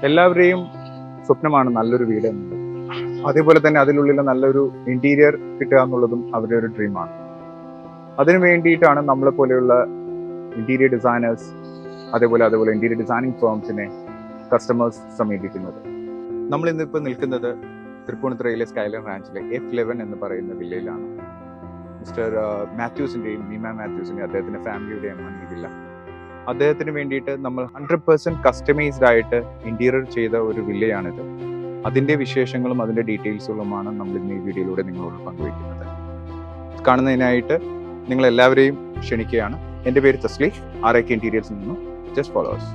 എല്ലാവരെയും സ്വപ്നമാണ് നല്ലൊരു വീട് എന്നുള്ളത്. അതേപോലെ തന്നെ അതിനുള്ളിൽ നല്ലൊരു ഇന്റീരിയർ കിട്ടുക എന്നുള്ളതും അവരുടെ ഒരു ഡ്രീമാണ്. അതിനു വേണ്ടിയിട്ടാണ് നമ്മളെ പോലെയുള്ള ഇന്റീരിയർ ഡിസൈനേഴ്സ് അതേപോലെ ഇന്റീരിയർ ഡിസൈനിങ് ഫേംസിനെ കസ്റ്റമേഴ്സ് സമീപിക്കുന്നത്. നമ്മൾ ഇന്നിപ്പോൾ നിൽക്കുന്നത് തൃപ്പൂണിത്തുറയിലെ സ്കൈലൈൻ റാഞ്ചിലെ F11 എന്ന് പറയുന്ന വില്ലയിലാണ്. മിസ്റ്റർ മാത്യൂസിന്റെയും മീമ മാത്യൂസിന്റെയും അദ്ദേഹത്തിന്റെ ഫാമിലിയുടെയും ഈ വില്ല. അദ്ദേഹത്തിന് വേണ്ടിയിട്ട് നമ്മൾ 100% കസ്റ്റമൈസ്ഡ് ആയിട്ട് ഇന്റീരിയർ ചെയ്ത ഒരു വില്ലയാണിത്. അതിന്റെ വിശേഷങ്ങളും അതിന്റെ ഡീറ്റെയിൽസുകളുമാണ് നമ്മൾ ഇന്ന് ഈ വീഡിയോയിലൂടെ നിങ്ങളോട് പങ്കുവയ്ക്കുന്നത്. കാണുന്നതിനായിട്ട് നിങ്ങൾ എല്ലാവരെയും ക്ഷണിക്കുകയാണ്. എൻ്റെ പേര് തസ്ലീഫ്, RIK ഇന്റീരിയേഴ്സിൽ നിന്നും. Just followers.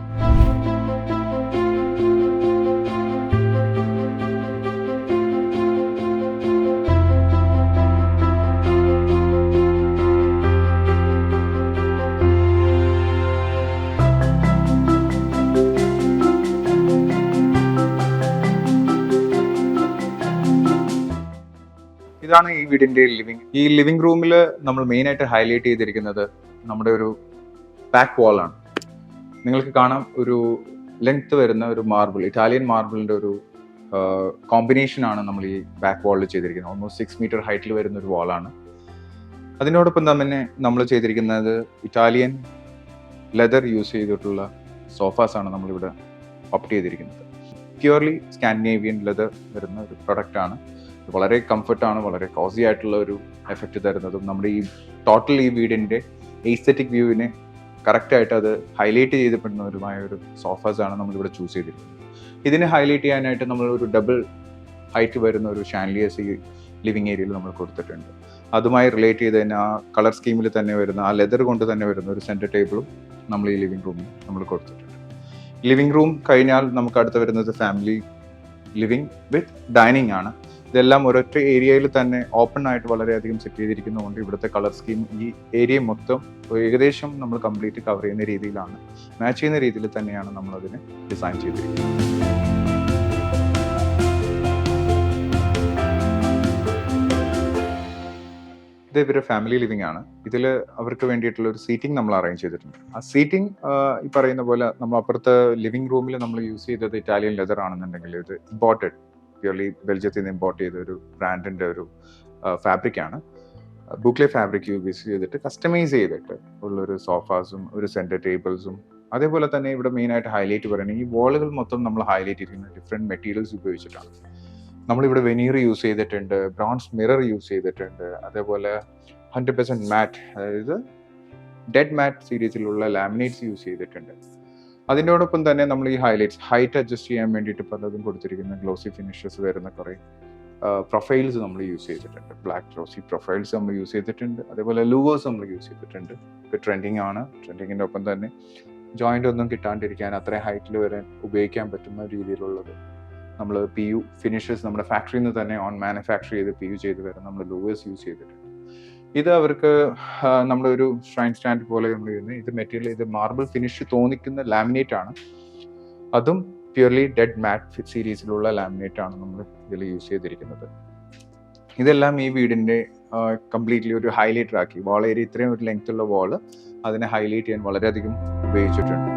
ഇതാണ് ഈ വീടിന്റെ ലിവിംഗ്. ഈ ലിവിംഗ് റൂമിൽ നമ്മൾ മെയിൻ ആയിട്ട് ഹൈലൈറ്റ് ചെയ്തിരിക്കുന്നത് നമ്മുടെ ഒരു ബാക്ക് വാൾ ആണ്. നിങ്ങൾക്ക് കാണാം, ഒരു ലെങ്ത് വരുന്ന ഒരു മാർബിൾ, ഇറ്റാലിയൻ മാർബിളിന്റെ ഒരു കോമ്പിനേഷൻ ആണ് നമ്മൾ ഈ ബാക്ക് വാളിൽ ചെയ്തിരിക്കുന്നത്. ഓൾമോസ്റ്റ് 6 മീറ്റർ ഹൈറ്റിൽ വരുന്ന ഒരു വാളാണ്. അതിനോടൊപ്പം തന്നെ നമ്മൾ ചെയ്തിരിക്കുന്നത് ഇറ്റാലിയൻ ലെതർ യൂസ് ചെയ്തിട്ടുള്ള സോഫാസ് ആണ് നമ്മളിവിടെ ഓപ്റ്റ് ചെയ്തിരിക്കുന്നത്. പ്യുവർലി സ്കാൻഡിനേവിയൻ ലെതർ വരുന്ന ഒരു പ്രൊഡക്റ്റ് ആണ്. വളരെ കംഫർട്ടാണ്, വളരെ കോസി ആയിട്ടുള്ള ഒരു എഫക്റ്റ് തരുന്നതും നമ്മുടെ ഈ ടോട്ടൽ ഈ വീടിന്റെ എസ്തെറ്റിക് വ്യൂവിനെ കറക്റ്റായിട്ട് അത് ഹൈലൈറ്റ് ചെയ്യപ്പെടുന്നവരുമായ ഒരു സോഫാസ് ആണ് നമ്മളിവിടെ ചൂസ് ചെയ്തിരിക്കുന്നത്. ഇതിനെ ഹൈലൈറ്റ് ചെയ്യാനായിട്ട് നമ്മൾ ഒരു ഡബിൾ ഹൈറ്റ് വരുന്ന ഒരു ഷാൻലിയേഴ്സ് ഈ ലിവിങ് ഏരിയയിൽ നമ്മൾ കൊടുത്തിട്ടുണ്ട്. അതുമായി റിലേറ്റ് ചെയ്ത് തന്നെ ആ കളർ സ്കീമിൽ തന്നെ വരുന്ന ആ ലെതർ കൊണ്ട് തന്നെ വരുന്ന ഒരു സെൻറ്റർ ടേബിളും നമ്മൾ ഈ ലിവിങ് റൂമിൽ നമ്മൾ കൊടുത്തിട്ടുണ്ട്. ലിവിങ് റൂം കഴിഞ്ഞാൽ നമുക്ക് അടുത്ത് വരുന്നത് ഫാമിലി ലിവിങ് വിത്ത് ഡൈനിങ് ആണ്. ഇതെല്ലാം ഒരൊറ്റ ഏരിയയിൽ തന്നെ ഓപ്പൺ ആയിട്ട് വളരെയധികം സെറ്റ് ചെയ്തിരിക്കുന്നതുകൊണ്ട് ഇവിടുത്തെ കളർ സ്കീം ഈ ഏരിയ മൊത്തം ഏകദേശം നമ്മൾ കംപ്ലീറ്റ് കവർ ചെയ്യുന്ന രീതിയിലാണ്, മാച്ച് ചെയ്യുന്ന രീതിയിൽ തന്നെയാണ് നമ്മൾ അതിനെ ഡിസൈൻ ചെയ്തിരിക്കുന്നത്. ഇത് ഇവരുടെ ഫാമിലി ലിവിംഗ് ആണ്. ഇതിൽ അവർക്ക് വേണ്ടിയിട്ടുള്ള ഒരു സീറ്റിംഗ് നമ്മൾ അറേഞ്ച് ചെയ്തിട്ടുണ്ട്. ആ സീറ്റിംഗ് ഈ പറയുന്ന പോലെ നമ്മൾ അപ്പുറത്തെ ലിവിംഗ് റൂമിൽ നമ്മൾ യൂസ് ചെയ്തത് ഇറ്റാലിയൻ ലെതർ ആണെന്നുണ്ടെങ്കിൽ ഇത് ഇമ്പോർട്ടഡ്, പ്യൂർലി ബെൽജിയത്തിൽ നിന്ന് ഇമ്പോർട്ട് ചെയ്ത ഒരു ബ്രാൻഡിന്റെ ഒരു ഫാബ്രിക് ആണ്. ബുക്ലെ ഫാബ്രിക് യൂസ് ചെയ്തിട്ട് കസ്റ്റമൈസ് ചെയ്തിട്ട് ഉള്ളൊരു സോഫാസും ഒരു സെന്റർ ടേബിൾസും. അതേപോലെ തന്നെ ഇവിടെ മെയിൻ ആയിട്ട് ഹൈലൈറ്റ് പറയുന്നത് ഈ വാളുകൾ മൊത്തം നമ്മൾ ഹൈലൈറ്റ് ചെയ്തിരിക്കുന്നത് ഡിഫറെന്റ് മെറ്റീരിയൽസ് ഉപയോഗിച്ചിട്ടാണ്. നമ്മളിവിടെ വെനീർ യൂസ് ചെയ്തിട്ടുണ്ട്, ബ്രോൺസ് മിറർ യൂസ് ചെയ്തിട്ടുണ്ട്, അതേപോലെ 100% മാറ്റ്, അതായത് ഡെഡ് മാറ്റ് സീരീസിലുള്ള ലാമിനേറ്റ്സ് യൂസ് ചെയ്തിട്ടുണ്ട്. അതിനോടൊപ്പം തന്നെ നമ്മൾ ഈ ഹൈറ്റ് അഡ്ജസ്റ്റ് ചെയ്യാൻ വേണ്ടിയിട്ട് പലതും കൊടുത്തിരിക്കുന്ന ഗ്ലോസി ഫിനിഷസ് വരുന്ന കുറേ പ്രൊഫൈൽസ് നമ്മൾ യൂസ് ചെയ്തിട്ടുണ്ട്. ബ്ലാക്ക് ഗ്ലോസി പ്രൊഫൈൽസ് നമ്മൾ യൂസ് ചെയ്തിട്ടുണ്ട്. അതേപോലെ ലൂവേഴ്സ് നമ്മൾ യൂസ് ചെയ്തിട്ടുണ്ട്. ഇപ്പോൾ ട്രെൻഡിങ് ആണ്. ട്രെൻഡിങ്ങിൻ്റെ ഒപ്പം തന്നെ ജോയിന്റ് ഒന്നും കിട്ടാണ്ടിരിക്കാൻ അത്രയും ഹൈറ്റിൽ വരെ ഉപയോഗിക്കാൻ പറ്റുന്ന രീതിയിലുള്ളത് നമ്മൾ PU ഫിനിഷസ് നമ്മുടെ ഫാക്ടറിയിൽ നിന്ന് തന്നെ മാനുഫാക്ചർ ചെയ്ത് PU ചെയ്ത് വരെ നമ്മൾ ലൂവേഴ്സ് യൂസ് ചെയ്തിട്ടുണ്ട്. ഇത് അവർക്ക് നമ്മുടെ ഒരു ഷ്രൈൻ സ്റ്റാൻഡ് പോലെ നമ്മൾ ചെയ്യുന്നത്. ഇത് മെറ്റീരിയൽ, ഇത് മാർബിൾ ഫിനിഷ് തോന്നിക്കുന്ന ലാമിനേറ്റ് ആണ്. അതും പ്യൂർലി ഡെഡ് മാറ്റ് സീരീസിലുള്ള ലാമിനേറ്റ് ആണ് നമ്മൾ ഇതിൽ യൂസ് ചെയ്തിരിക്കുന്നത്. ഇതെല്ലാം ഈ വീടിന്റെ കംപ്ലീറ്റ്ലി ഒരു ഹൈലൈറ്റർ ആക്കി. വാൾ ഏരിയ ഇത്രയും ഒരു ലെങ്ത് ഉള്ള വാള് അതിനെ ഹൈലൈറ്റ് ചെയ്യാൻ വളരെയധികം ഉപയോഗിച്ചിട്ടുണ്ട്.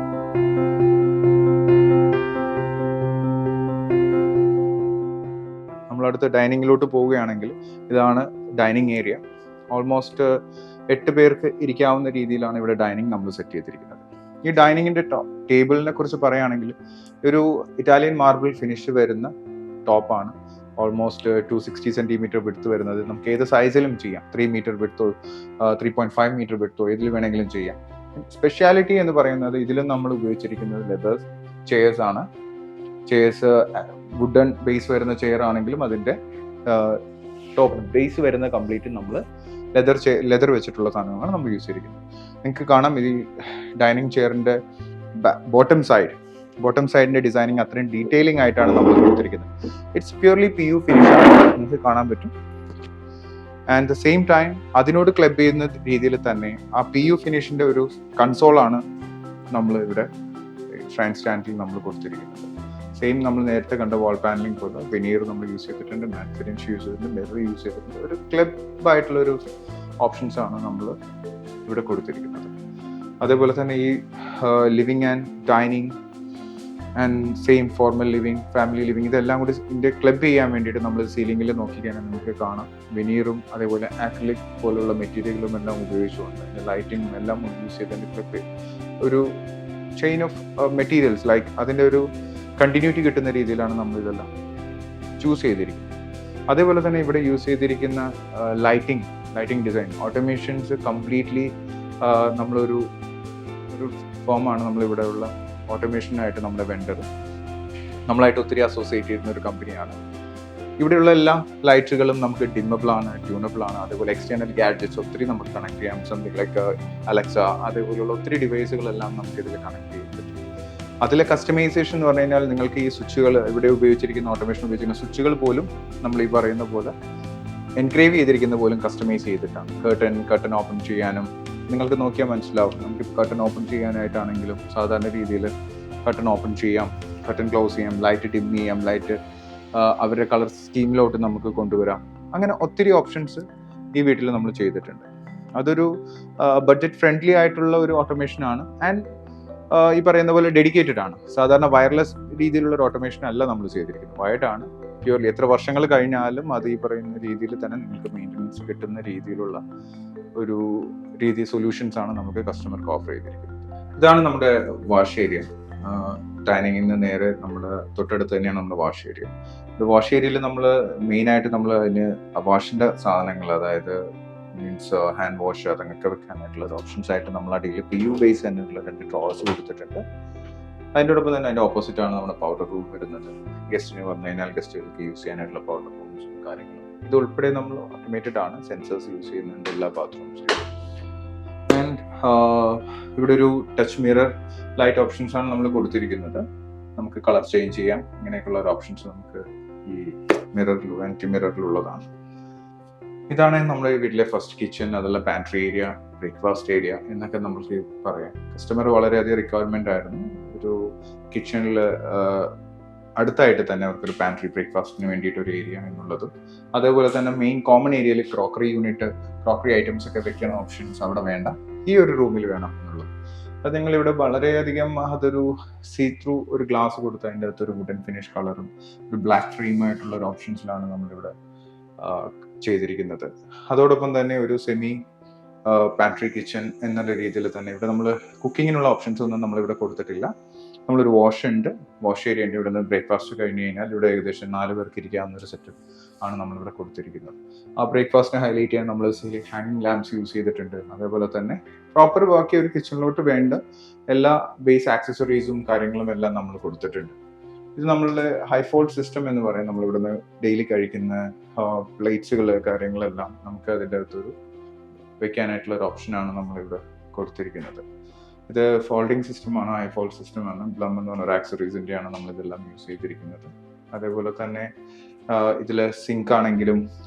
നമ്മളടുത്ത് ഡൈനിങ്ങിലോട്ട് പോവുകയാണെങ്കിൽ ഇതാണ് ഡൈനിങ് ഏരിയ. ഓൾമോസ്റ്റ് 8 പേർക്ക് ഇരിക്കാവുന്ന രീതിയിലാണ് ഇവിടെ ഡൈനിങ് നമ്മൾ സെറ്റ് ചെയ്തിരിക്കുന്നത്. ഈ ഡൈനിങ്ങിന്റെ ടേബിളിനെ കുറിച്ച് പറയുകയാണെങ്കിൽ ഒരു ഇറ്റാലിയൻ മാർബിൾ ഫിനിഷ് വരുന്ന ടോപ്പാണ്. ഓൾമോസ്റ്റ് 260 സെന്റിമീറ്റർ വിഡ്ത്ത് വരുന്നത്. നമുക്ക് ഏത് സൈസിലും ചെയ്യാം. 3 മീറ്റർ വിഡ്ത്തോ 3.5 മീറ്റർ വിഡ്ത്തോ ഏതിൽ വേണമെങ്കിലും ചെയ്യാം. സ്പെഷ്യാലിറ്റി എന്ന് പറയുന്നത് ഇതിലും നമ്മൾ ഉപയോഗിച്ചിരിക്കുന്നത് ലെതർ ചെയർസ് ആണ്. ചെയർസ് വുഡൻ ബേസ് വരുന്ന ചെയർ ആണെങ്കിലും അതിന്റെ ടോപ്പ് ബേസ് വരുന്ന കംപ്ലീറ്റ് നമ്മൾ ലെതർ വെച്ചിട്ടുള്ള സാധനങ്ങളാണ് നമ്മൾ യൂസ് ചെയ്തിരിക്കുന്നത്. നിങ്ങൾക്ക് കാണാം, ഈ ഡൈനിങ് ചെയറിന്റെ ബോട്ടം സൈഡിന്റെ ഡിസൈനിങ് അത്രയും ഡീറ്റെയിലിംഗ് ആയിട്ടാണ് നമ്മൾ കൊടുത്തിരിക്കുന്നത്. ഇറ്റ്സ് പ്യൂർലി PU ഫിനിഷ് ആണ്, നിങ്ങൾക്ക് കാണാൻ പറ്റും. ആൻഡ് ദ സെയിം ടൈം അതിനോട് ക്ലബ് ചെയ്യുന്ന രീതിയിൽ തന്നെ ആ PU ഫിനിഷിന്റെ ഒരു കൺസോളാണ് നമ്മൾ ഇവിടെ ഷ്രൈൻ സ്റ്റാൻഡിൽ നമ്മൾ കൊടുത്തിരിക്കുന്നത്. സെയിം നമ്മൾ നേരത്തെ കണ്ട വാൾ പാനലിംഗ് പോലെ വെനീർ നമ്മൾ യൂസ് ചെയ്തിട്ടുണ്ട്, മാറ്റ് ഫിനിഷ് യൂസ് ചെയ്തിട്ടുണ്ട്, മിറർ യൂസ് ചെയ്തിട്ടുണ്ട്. ഒരു ക്ലബ് ആയിട്ടുള്ളൊരു ഓപ്ഷൻസ് ആണ് നമ്മൾ ഇവിടെ കൊടുത്തിരിക്കുന്നത്. അതേപോലെ തന്നെ ഈ living and dining and same formal living, family living, ഇതെല്ലാം കൂടി ഇതിൻ്റെ ക്ലബ് ചെയ്യാൻ വേണ്ടിയിട്ട് നമ്മൾ സീലിംഗിൽ നോക്കിക്കഴിഞ്ഞാൽ നമുക്ക് കാണാം വെനീറും അതേപോലെ ആക്രിലിക് പോലുള്ള മെറ്റീരിയലും എല്ലാം ഉപയോഗിച്ചുകൊണ്ട് അതിൻ്റെ ലൈറ്റിങ്ങും എല്ലാം യൂസ് ചെയ്തതിൻ്റെ ക്ലബ് ഒരു ചെയിൻ ഓഫ് മെറ്റീരിയൽസ് ലൈക്ക് അതിൻ്റെ ഒരു കണ്ടിന്യൂറ്റി കിട്ടുന്ന രീതിയിലാണ് നമ്മൾ ഇതെല്ലാം ചൂസ് ചെയ്തിരിക്കുന്നത്. അതേപോലെ തന്നെ ഇവിടെ യൂസ് ചെയ്തിരിക്കുന്ന ലൈറ്റിംഗ് ഡിസൈൻ ഓട്ടോമേഷൻസ് കംപ്ലീറ്റ്ലി നമ്മളൊരു ഫോമാണ് നമ്മളിവിടെ ഉള്ള ഓട്ടോമേഷനായിട്ട് നമ്മുടെ വെണ്ടർ നമ്മളായിട്ട് ഒത്തിരി അസോസിയേറ്റ് ചെയ്യുന്ന ഒരു കമ്പനിയാണ്. ഇവിടെയുള്ള എല്ലാ ലൈറ്റുകളും നമുക്ക് ഡിമ്മബിൾ ആണ്, ട്യൂണബിൾ ആണ്. അതേപോലെ എക്സ്റ്റേണൽ ഗാഡ്ജറ്റ്സ് ഒത്തിരി നമുക്ക് കണക്ട് ചെയ്യാം, സംതിങ് ലൈക്ക് അലക്സ അതേപോലെയുള്ള ഒത്തിരി ഡിവൈസുകളെല്ലാം നമുക്ക് ഇതിൽ കണക്ട് ചെയ്തിട്ടുണ്ട്. അതിലെ കസ്റ്റമൈസേഷൻ എന്ന് പറഞ്ഞു കഴിഞ്ഞാൽ നിങ്ങൾക്ക് ഈ സ്വിച്ചുകൾ ഇവിടെ ഉപയോഗിച്ചിരിക്കുന്ന ഓട്ടോമേഷൻ ഉപയോഗിച്ചിരിക്കുന്ന സ്വിച്ചുകൾ പോലും നമ്മൾ ഈ പറയുന്ന പോലെ എൻഗ്രേവ് ചെയ്തിരിക്കുന്ന പോലും കസ്റ്റമൈസ് ചെയ്തിട്ടാണ്. കർട്ടൻ ഓപ്പൺ ചെയ്യാനും നിങ്ങൾക്ക് നോക്കിയാൽ മനസ്സിലാവും. നമുക്ക് കർട്ടൻ ഓപ്പൺ ചെയ്യാനായിട്ടാണെങ്കിലും സാധാരണ രീതിയിൽ കർട്ടൻ ഓപ്പൺ ചെയ്യാം, കർട്ടൻ ക്ലോസ് ചെയ്യാം, ലൈറ്റ് ഡിം ചെയ്യാം, ലൈറ്റ് അവരുടെ കളർ സ്കീമിലോട്ട് നമുക്ക് കൊണ്ടുവരാം. അങ്ങനെ ഒത്തിരി ഓപ്ഷൻസ് ഈ വീട്ടിൽ നമ്മൾ ചെയ്തിട്ടുണ്ട്. അതൊരു ബഡ്ജറ്റ് ഫ്രണ്ട്ലി ആയിട്ടുള്ള ഒരു ഓട്ടോമേഷൻ ആണ്. ആൻഡ് ഈ പറയുന്ന പോലെ ഡെഡിക്കേറ്റഡ് ആണ്. സാധാരണ വയർലെസ് രീതിയിലുള്ള ഒരു ഓട്ടോമേഷൻ അല്ല നമ്മൾ ചെയ്തിരിക്കുന്നത്, വയർഡാണ് പ്യൂർലി. എത്ര വർഷങ്ങൾ കഴിഞ്ഞാലും അത് ഈ പറയുന്ന രീതിയിൽ തന്നെ നിങ്ങൾക്ക് മെയിൻ്റനൻസ് കിട്ടുന്ന രീതിയിലുള്ള ഒരു സൊല്യൂഷൻസ് ആണ് നമുക്ക് കസ്റ്റമർക്ക് ഓഫർ ചെയ്തിരിക്കുന്നത്. ഇതാണ് നമ്മുടെ വാഷ് ഏരിയ. ഡൈനിങ്ങിൽ നിന്ന് നേരെ നമ്മുടെ തൊട്ടടുത്ത് തന്നെയാണ് നമ്മുടെ വാഷ് ഏരിയ. വാഷ് ഏരിയയിൽ നമ്മൾ മെയിനായിട്ട് നമ്മൾ അതിന് വാഷിൻ്റെ സാധനങ്ങൾ, അതായത് മീൻസ് ഹാൻഡ് വാഷ് അതൊക്കെ വെക്കാനായിട്ടുള്ള ഓപ്ഷൻസ് ആയിട്ട് നമ്മൾ അടിയിൽ PU ബേസ് തന്നെയുള്ള 2 ഡ്രോവേഴ്സ് കൊടുത്തിട്ടുണ്ട്. അതിൻ്റെയോടൊപ്പം തന്നെ അതിൻ്റെ ഓപ്പോസിറ്റ് ആണ് നമ്മുടെ പൗഡർ റൂം വരുന്നത്. ഗസ്റ്റിന് വന്നു കഴിഞ്ഞാൽ ഗസ്റ്റുകൾക്ക് യൂസ് ചെയ്യാനായിട്ടുള്ള പൗഡർ റൂംസും കാര്യങ്ങളും ഇത് ഉൾപ്പെടെ നമ്മൾ ഓട്ടോമേറ്റഡ് ആണ്, സെൻസേഴ്സ് യൂസ് ചെയ്യുന്നുണ്ട് എല്ലാ ബാത്റൂംസിലും. ആൻഡ് ഇവിടെ ഒരു ടച്ച് മിറർ ലൈറ്റ് ഓപ്ഷൻസ് ആണ് നമ്മൾ കൊടുത്തിരിക്കുന്നത്. നമുക്ക് കളർ ചേഞ്ച് ചെയ്യാം, ഇങ്ങനെയൊക്കെയുള്ള ഒരു ഓപ്ഷൻസ് നമുക്ക് ഈ മിററിലും ആൻറ്റി മിററിലുള്ളതാണ്. ഇതാണ് നമ്മുടെ വീട്ടിലെ ഫസ്റ്റ് കിച്ചൺ, അതെല്ലാം പാൻട്രി ഏരിയ, ബ്രേക്ക്ഫാസ്റ്റ് ഏരിയ എന്നൊക്കെ നമുക്ക് പറയാം. കസ്റ്റമർ വളരെയധികം റിക്വയർമെന്റ് ആയിരുന്നു ഒരു കിച്ചണിൽ അടുത്തായിട്ട് തന്നെ അവർക്കൊരു പാൻട്രി ബ്രേക്ക്ഫാസ്റ്റിന് വേണ്ടിയിട്ട് ഒരു ഏരിയ എന്നുള്ളതും, അതേപോലെ തന്നെ മെയിൻ കോമൺ ഏരിയയിൽ ക്രോക്കറി യൂണിറ്റ്, ക്രോക്കറി ഐറ്റംസ് ഒക്കെ വെക്കുന്ന ഓപ്ഷൻസ് അവിടെ വേണ്ട, ഈ ഒരു റൂമിൽ വേണം എന്നുള്ളത്. അത് നിങ്ങളിവിടെ വളരെയധികം അതൊരു സീ ത്രൂ ഒരു ഗ്ലാസ് കൊടുത്ത് അതിൻ്റെ അകത്ത് ഒരു വുഡൻ ഫിനിഷ് കളറും ഒരു ബ്ലാക്ക് ക്രീമായിട്ടുള്ള ഒരു ഓപ്ഷൻസിലാണ് നമ്മളിവിടെ ചെയ്തിരിക്കുന്നത്. അതോടൊപ്പം തന്നെ ഒരു സെമി പാൻട്രി കിച്ചൺ എന്നുള്ള രീതിയിൽ തന്നെ ഇവിടെ നമ്മൾ കുക്കിങ്ങിനുള്ള ഓപ്ഷൻസ് ഒന്നും നമ്മളിവിടെ കൊടുത്തിട്ടില്ല. നമ്മളൊരു വാഷ് ഏരിയ ഉണ്ട്. ഇവിടെ നിന്ന് ബ്രേക്ക്ഫാസ്റ്റ് കഴിഞ്ഞ് കഴിഞ്ഞാൽ ഇവിടെ ഏകദേശം 4 പേർക്ക് ഇരിക്കാവുന്ന ഒരു സെറ്റപ്പ് ആണ് നമ്മളിവിടെ കൊടുത്തിരിക്കുന്നത്. ആ ബ്രേക്ക്ഫാസ്റ്റിനെ ഹൈലൈറ്റ് ചെയ്യാൻ നമ്മൾ ഹാങ്ങിങ് ലാംപ്സ് യൂസ് ചെയ്തിട്ടുണ്ട്. അതേപോലെ തന്നെ പ്രോപ്പർ ബാക്കി ഒരു കിച്ചണിലോട്ട് വേണ്ട എല്ലാ ബേസ് ആക്സസറീസും കാര്യങ്ങളും എല്ലാം നമ്മൾ കൊടുത്തിട്ടുണ്ട്. ഇത് നമ്മളുടെ ഹൈഫോൾഡ് സിസ്റ്റം എന്ന് പറയും. നമ്മളിവിടുന്ന് ഡെയിലി കഴിക്കുന്ന പ്ലേറ്റ്സുകൾ കാര്യങ്ങളെല്ലാം നമുക്ക് അതിൻ്റെ അകത്തൊരു വെക്കാനായിട്ടുള്ള ഒരു ഓപ്ഷനാണ് നമ്മളിവിടെ കൊടുത്തിരിക്കുന്നത്. ഇത് ഫോൾഡിംഗ് സിസ്റ്റമാണ്, ഹൈഫോൾഡ് സിസ്റ്റമാണ്. ബ്ലം എന്ന് പറഞ്ഞ ഒരു ആക്സറീസിൻ്റെയാണ് നമ്മളിതെല്ലാം യൂസ് ചെയ്തിരിക്കുന്നത്. അതേപോലെ തന്നെ ഇതിൽ സിങ്ക് ആണെങ്കിലും,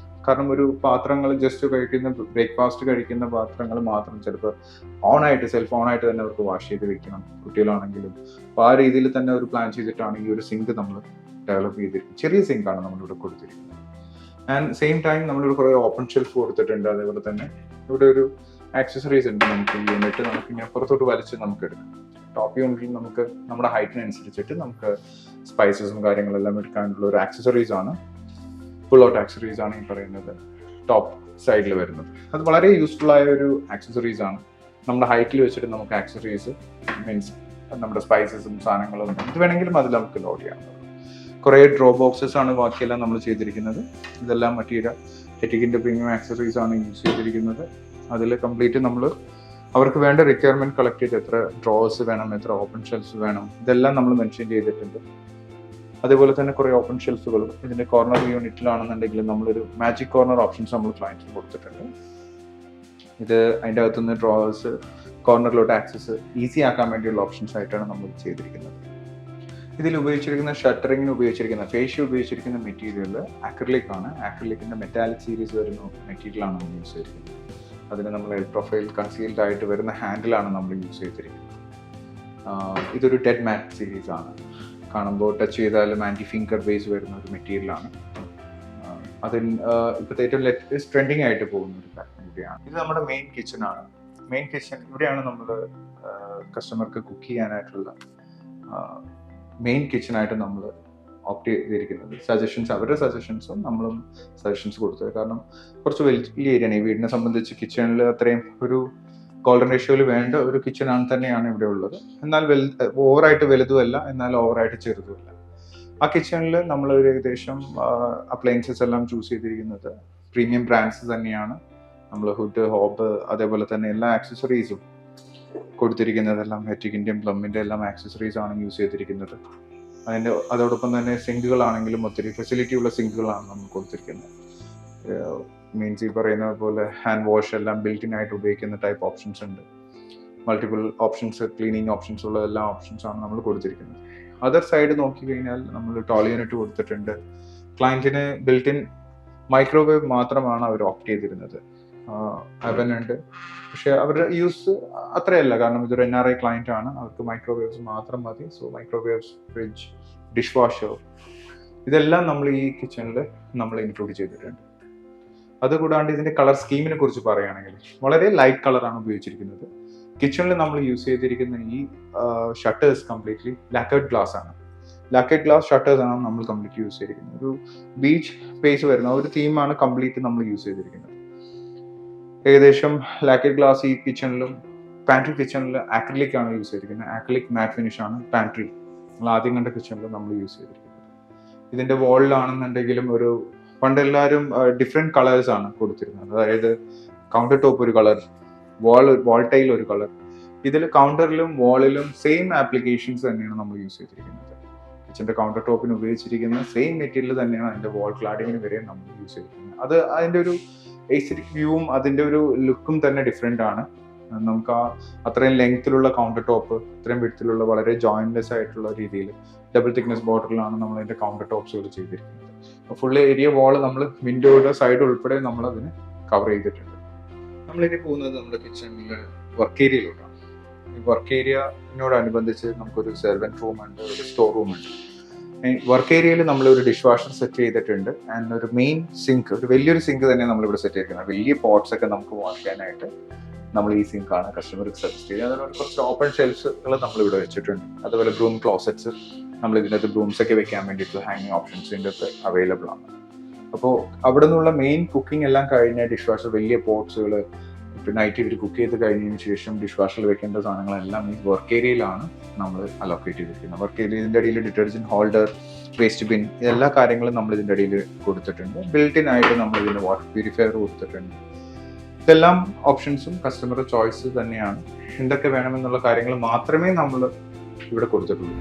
കാരണം ഒരു പാത്രങ്ങൾ ജസ്റ്റ് കഴിക്കുന്ന ബ്രേക്ക്ഫാസ്റ്റ് കഴിക്കുന്ന പാത്രങ്ങൾ മാത്രം ചിലപ്പോൾ സെൽഫ് ഓണായിട്ട് തന്നെ അവർക്ക് വാഷ് ചെയ്ത് വെക്കണം, കുട്ടികളാണെങ്കിലും. അപ്പോൾ ആ രീതിയിൽ തന്നെ ഒരു പ്ലാൻ ചെയ്തിട്ടാണ് ഈ ഒരു സിങ്ക് നമ്മൾ ഡെവലപ്പ് ചെയ്തിരിക്കുന്നത്. ചെറിയ സിങ്കാണ് നമ്മളിവിടെ കൊടുത്തിരിക്കുന്നത്. ആൻഡ് സെയിം ടൈം നമ്മളിവിടെ കുറേ ഓപ്പൺ ഷെൽഫ് കൊടുത്തിട്ടുണ്ട്. അതേപോലെ തന്നെ ഇവിടെ ഒരു ആക്സസറീസ് ഉണ്ട്. നമുക്ക് ഈ യൂണിറ്റ് നമുക്ക് ഇങ്ങനെ പുറത്തോട്ട് വലിച്ച് നമുക്ക് എടുക്കാം. ടോപ്പ് യൂണിറ്റിൽ നമുക്ക് നമ്മുടെ ഹൈറ്റിനനുസരിച്ചിട്ട് നമുക്ക് സ്പൈസസും കാര്യങ്ങളെല്ലാം എടുക്കാനുള്ള ഒരു ആക്സസറീസ് ആണ്, ഫുൾ ഔട്ട് ആക്സസറീസ് ആണ് ഈ പറയുന്നത് ടോപ്പ് സൈഡിൽ വരുന്നത്. അത് വളരെ യൂസ്ഫുൾ ആയ ഒരു ആക്സസറീസ് ആണ്. നമ്മുടെ ഹൈറ്റിൽ വെച്ചിട്ട് നമുക്ക് ആക്സസറീസ് മീൻസ് നമ്മുടെ സ്പൈസസും സാധനങ്ങളും ഇത് വേണമെങ്കിലും അതിൽ നമുക്ക് ലോഡ് ചെയ്യാം. കുറേ ഡ്രോ ബോക്സസ് ആണ് ബാക്കിയെല്ലാം നമ്മൾ ചെയ്തിരിക്കുന്നത്. ഇതെല്ലാം മറ്റീരിയൽ എറ്റിക്കിൻ്റെ പ്രീമിയം ആക്സസറീസ് ആണ് യൂസ് ചെയ്തിരിക്കുന്നത്. അതിൽ കംപ്ലീറ്റ് നമ്മൾ അവർക്ക് വേണ്ട റിക്വയർമെൻറ്റ് കളക്ട് ചെയ്ത് എത്ര ഡ്രോവേഴ്സ് വേണം, എത്ര ഓപ്പൺ ഷെൽഫ്സ് വേണം, ഇതെല്ലാം നമ്മൾ മെൻഷൻ ചെയ്തിട്ടുണ്ട്. അതേപോലെ തന്നെ കുറേ ഓപ്പൺ ഷെൽഫുകളും ഇതിൻ്റെ കോർണർ യൂണിറ്റിലാണെന്നുണ്ടെങ്കിൽ നമ്മളൊരു മാജിക് കോർണർ ഓപ്ഷൻസ് നമ്മൾ ക്ലയൻറ്റിന് കൊടുത്തിട്ടുണ്ട്. ഇത് അതിൻ്റെ അകത്തുനിന്ന് ഡ്രോവേഴ്സ് കോർണറിലോട്ട് ആക്സസ് ഈസി ആക്കാൻ വേണ്ടിയുള്ള ഓപ്ഷൻസ് ആയിട്ടാണ് നമ്മൾ ചെയ്തിരിക്കുന്നത്. ഇതിൽ ഉപയോഗിച്ചിരിക്കുന്ന ഷട്ടറിങ്ങിന് ഉപയോഗിച്ചിരിക്കുന്ന ഫേഷ്യൽ ഉപയോഗിച്ചിരിക്കുന്ന മെറ്റീരിയൽ ആക്രിലിക് ആണ്. ആക്രിലിക്കിൻ്റെ മെറ്റാലിക് സീരീസ് വരുന്ന മെറ്റീരിയലാണ് നമ്മൾ യൂസ് ചെയ്തിരിക്കുന്നത്. അതിന് നമ്മൾ പ്രൊഫൈൽ കൺസീൽഡ് ആയിട്ട് വരുന്ന ഹാൻഡിലാണ് നമ്മൾ യൂസ് ചെയ്തിരിക്കുന്നത്. ഇതൊരു ഡെഡ് മാറ്റ് സീരീസ് ആണ്. കാണുമ്പോൾ ടച്ച് ചെയ്താലും ആൻറ്റി ഫിംഗർ ബേസ് വരുന്ന ഒരു മെറ്റീരിയലാണ്. അതിന് ഇപ്പോഴത്തെ ഏറ്റവും ലേറ്റസ്റ്റ് ട്രെൻഡിങ് ആയിട്ട് പോകുന്ന ഒരു പാറ്റേൺ കൂടിയാണ്. ഇത് നമ്മുടെ മെയിൻ കിച്ചൺ ആണ്. മെയിൻ കിച്ചൺ ഇവിടെയാണ് നമ്മൾ കസ്റ്റമർക്ക് കുക്ക് ചെയ്യാനായിട്ടുള്ള മെയിൻ കിച്ചണായിട്ട് നമ്മൾ ഓപ്റ്റ് ചെയ്തിരിക്കുന്നത്. അവരുടെ സജഷൻസും നമ്മളും സജഷൻസ് കൊടുത്തത്. കാരണം കുറച്ച് വലിയ ഏരിയയാണ് ഈ വീടിനെ സംബന്ധിച്ച്. കിച്ചണിൽ അത്രയും ഒരു ഗോൾഡൻ റേഷ്യോയിൽ വേണ്ട ഒരു കിച്ചൺ തന്നെയാണ് ഇവിടെ ഉള്ളത്. എന്നാൽ ഓവറായിട്ട് വലുതുമല്ല, എന്നാൽ ഓവറായിട്ട് ചെറുതുമല്ല. ആ കിച്ചണിൽ നമ്മൾ ഒരു ഏകദേശം അപ്ലയൻസസ് എല്ലാം ചൂസ് ചെയ്തിരിക്കുന്നത് പ്രീമിയം ബ്രാൻഡ്സ് തന്നെയാണ്. നമ്മൾ ഹുഡ്, ഹോബ്, അതേപോലെ തന്നെ എല്ലാ ആക്സസറീസും കൊടുത്തിരിക്കുന്നതെല്ലാം ഹെറ്റിക് ഇന്ത്യൻ പ്ലമ്മിൻ്റെ എല്ലാം ആക്സസറീസ് ആണ് യൂസ് ചെയ്തിരിക്കുന്നത്. അതോടൊപ്പം തന്നെ സിങ്കുകളാണെങ്കിലും ഒത്തിരി ഫെസിലിറ്റി ഉള്ള സിങ്കുകളാണ് നമ്മൾ കൊടുത്തിരിക്കുന്നത്. മീൻസ് ഈ പറയുന്ന പോലെ ഹാൻഡ് വാഷ് എല്ലാം ബിൽറ്റ് ഇൻ ആയിട്ട് ഉപയോഗിക്കുന്ന ടൈപ്പ് ഓപ്ഷൻസ് ഉണ്ട്. മൾട്ടിപ്പിൾ ഓപ്ഷൻസ്, ക്ലീനിങ് ഓപ്ഷൻസ് ഉള്ള എല്ലാ ഓപ്ഷൻസാണ് നമ്മൾ കൊടുത്തിരിക്കുന്നത്. അതർ സൈഡ് നോക്കിക്കഴിഞ്ഞാൽ നമ്മൾ ടോൾ യൂണിറ്റ് കൊടുത്തിട്ടുണ്ട്. ക്ലയൻറ്റിന് ബിൽറ്റ് ഇൻ മൈക്രോവേവ് മാത്രമാണ് അവർ ഓപ്റ്റ് ചെയ്തിരുന്നത്. അവൻ ഉണ്ട്, പക്ഷെ അവരുടെ യൂസ് അത്രയല്ല. കാരണം ഇതൊരു NRI ക്ലയന്റ് ആണ്, അവർക്ക് മൈക്രോവേവ്സ് മാത്രം മതി. So microwaves, fridge, dish washer, ഇതെല്ലാം നമ്മൾ ഈ കിച്ചണിൽ നമ്മൾ ഇൻക്ലൂഡ് ചെയ്തിട്ടുണ്ട്. അതുകൂടാണ്ട് ഇതിന്റെ കളർ സ്കീമിനെ കുറിച്ച് പറയുകയാണെങ്കിൽ വളരെ ലൈറ്റ് കളറാണ് ഉപയോഗിച്ചിരിക്കുന്നത്. കിച്ചണിൽ നമ്മൾ യൂസ് ചെയ്തിരിക്കുന്ന ഈ ഷട്ടേഴ്സ് കംപ്ലീറ്റ്ലി ലാക്കേർഡ് ഗ്ലാസ് ആണ്. ലാക്കേർഡ് ഗ്ലാസ് ഷട്ടേഴ്സ് ആണ് നമ്മൾ കംപ്ലീറ്റ് യൂസ് ചെയ്തിരിക്കുന്നത്. ഒരു ബീച്ച് ഫേസ് വരുന്ന ഒരു തീമാണ് കംപ്ലീറ്റ് നമ്മൾ യൂസ് ചെയ്തിരിക്കുന്നത്. ഏകദേശം ലാക്കേർഡ് ഗ്ലാസ് ഈ കിച്ചണിലും പാൻട്രി കിച്ചണിൽ ആക്രിലിക് ആണ് യൂസ് ചെയ്തിരിക്കുന്നത്. ആക്രിലിക് മാറ്റ് ഫിനിഷ് ആണ് പാൻട്രി നമ്മൾ ആദ്യം കണ്ട കിച്ചണിൽ നമ്മൾ യൂസ് ചെയ്തിരിക്കുന്നത്. ഇതിന്റെ വാളിലാണെന്നുണ്ടെങ്കിലും പണ്ടെല്ലാവരും ഡിഫറെന്റ് കളേഴ്സ് ആണ് കൊടുത്തിരുന്നത്. അതായത് കൗണ്ടർ ടോപ്പ് ഒരു കളർ, വാൾ ടൈൽ ഒരു കളർ. ഇതിൽ കൗണ്ടറിലും വാളിലും സെയിം ആപ്ലിക്കേഷൻസ് തന്നെയാണ് നമ്മൾ യൂസ് ചെയ്തിരിക്കുന്നത്. കിച്ചന്റെ കൗണ്ടർ ടോപ്പിന് ഉപയോഗിച്ചിരിക്കുന്ന സെയിം മെറ്റീരിയൽ തന്നെയാണ് അതിന്റെ വാൾ ക്ലാഡിങ്ങിന് വരെ നമ്മൾ യൂസ് ചെയ്തിരിക്കുന്നത്. അത് അതിന്റെ ഒരു എസ്തെറ്റിക് വ്യൂവും അതിന്റെ ഒരു ലുക്കും തന്നെ ഡിഫറെന്റ് ആണ്. നമുക്ക് അത്രയും ലെങ്ത്തിലുള്ള കൗണ്ടർ ടോപ്പ്, അത്രയും വിഡ്ത്തിലുള്ള വളരെ ജോയിൻലെസ് ആയിട്ടുള്ള രീതിയിൽ ഡബിൾ തിക്നെസ് ബോർഡറിലാണ് നമ്മൾ അതിന്റെ കൗണ്ടർ ടോപ്സുകൾ ചെയ്തിരിക്കുന്നത്. ഫുൾ ഏരിയ വാൾ നമ്മൾ വിൻഡോയുടെ സൈഡ് ഉൾപ്പെടെ നമ്മൾ അതിന് കവർ ചെയ്തിട്ടുണ്ട്. നമ്മളിനി പോകുന്നത് നമ്മുടെ കിച്ചണിൽ വർക്ക് ഏരിയയിലോട്ടാണ്. ഈ വർക്ക് ഏരിയയോടനുബന്ധിച്ച് നമുക്കൊരു സെർവൻറ്റ് റൂം ഉണ്ട്, ഒരു സ്റ്റോർ റൂം ഉണ്ട്. വർക്ക് ഏരിയയിൽ നമ്മൾ ഒരു ഡിഷ് വാഷർ സെറ്റ് ചെയ്തിട്ടുണ്ട്. ആൻഡ് ഒരു മെയിൻ സിങ്ക്, ഒരു വലിയൊരു സിങ്ക് തന്നെ നമ്മളിവിടെ സെറ്റ് ചെയ്തിരിക്കുന്നത്. വലിയ പോട്ട്സ് ഒക്കെ നമുക്ക് വാഷ് ചെയ്യാനായിട്ട് നമ്മൾ ഈ സിങ്കാണ് കസ്റ്റമർക്ക് സജസ്റ്റ് ചെയ്യുന്നത്. അതുപോലെ കുറച്ച് ഓപ്പൺ ഷെൽഫ്സുകൾ നമ്മളിവിടെ വെച്ചിട്ടുണ്ട്. അതുപോലെ ബ്രൂം ക്ലോസറ്റ്സ് നമ്മൾ ഇതിനകത്ത് ബ്രൂംസ് ഒക്കെ വെക്കാൻ വേണ്ടിയിട്ടുള്ള ഹാങ്ങിങ് ഓപ്ഷൻസ് ഇതിൻ്റെ ഒക്കെ അവൈലബിൾ ആണ്. അപ്പോൾ അവിടെ നിന്നുള്ള മെയിൻ കുക്കിംഗ് എല്ലാം കഴിഞ്ഞ ഡിഷ് വാഷർ, വലിയ പോട്ട്സുകൾ, നൈറ്റ് ഇവർ കുക്ക് ചെയ്ത് കഴിഞ്ഞതിന് ശേഷം ഡിഷ് വാഷറിൽ വെക്കേണ്ട സാധനങ്ങളെല്ലാം ഈ വർക്ക് ഏരിയയിലാണ് നമ്മൾ അലോക്കേറ്റ് ചെയ്തിരിക്കുന്നത്. വർക്ക് ഏരിയ ഇതിൻ്റെ അടിയിൽ ഡിറ്റർജൻറ്റ് ഹോൾഡർ, വേസ്റ്റ് ബിൻ, എല്ലാ കാര്യങ്ങളും നമ്മൾ ഇതിൻ്റെ അടിയിൽ കൊടുത്തിട്ടുണ്ട്. ബിൽറ്റ് ഇൻ ആയിട്ട് നമ്മൾ ഇതിന് വാട്ടർ പ്യൂരിഫയർ കൊടുത്തിട്ടുണ്ട്. ഇതെല്ലാം ഓപ്ഷൻസും കസ്റ്റമറുടെ ചോയ്സ് തന്നെയാണ്. എന്തൊക്കെ വേണമെന്നുള്ള കാര്യങ്ങൾ മാത്രമേ നമ്മൾ ഇവിടെ കൊടുത്തിട്ടുള്ളൂ.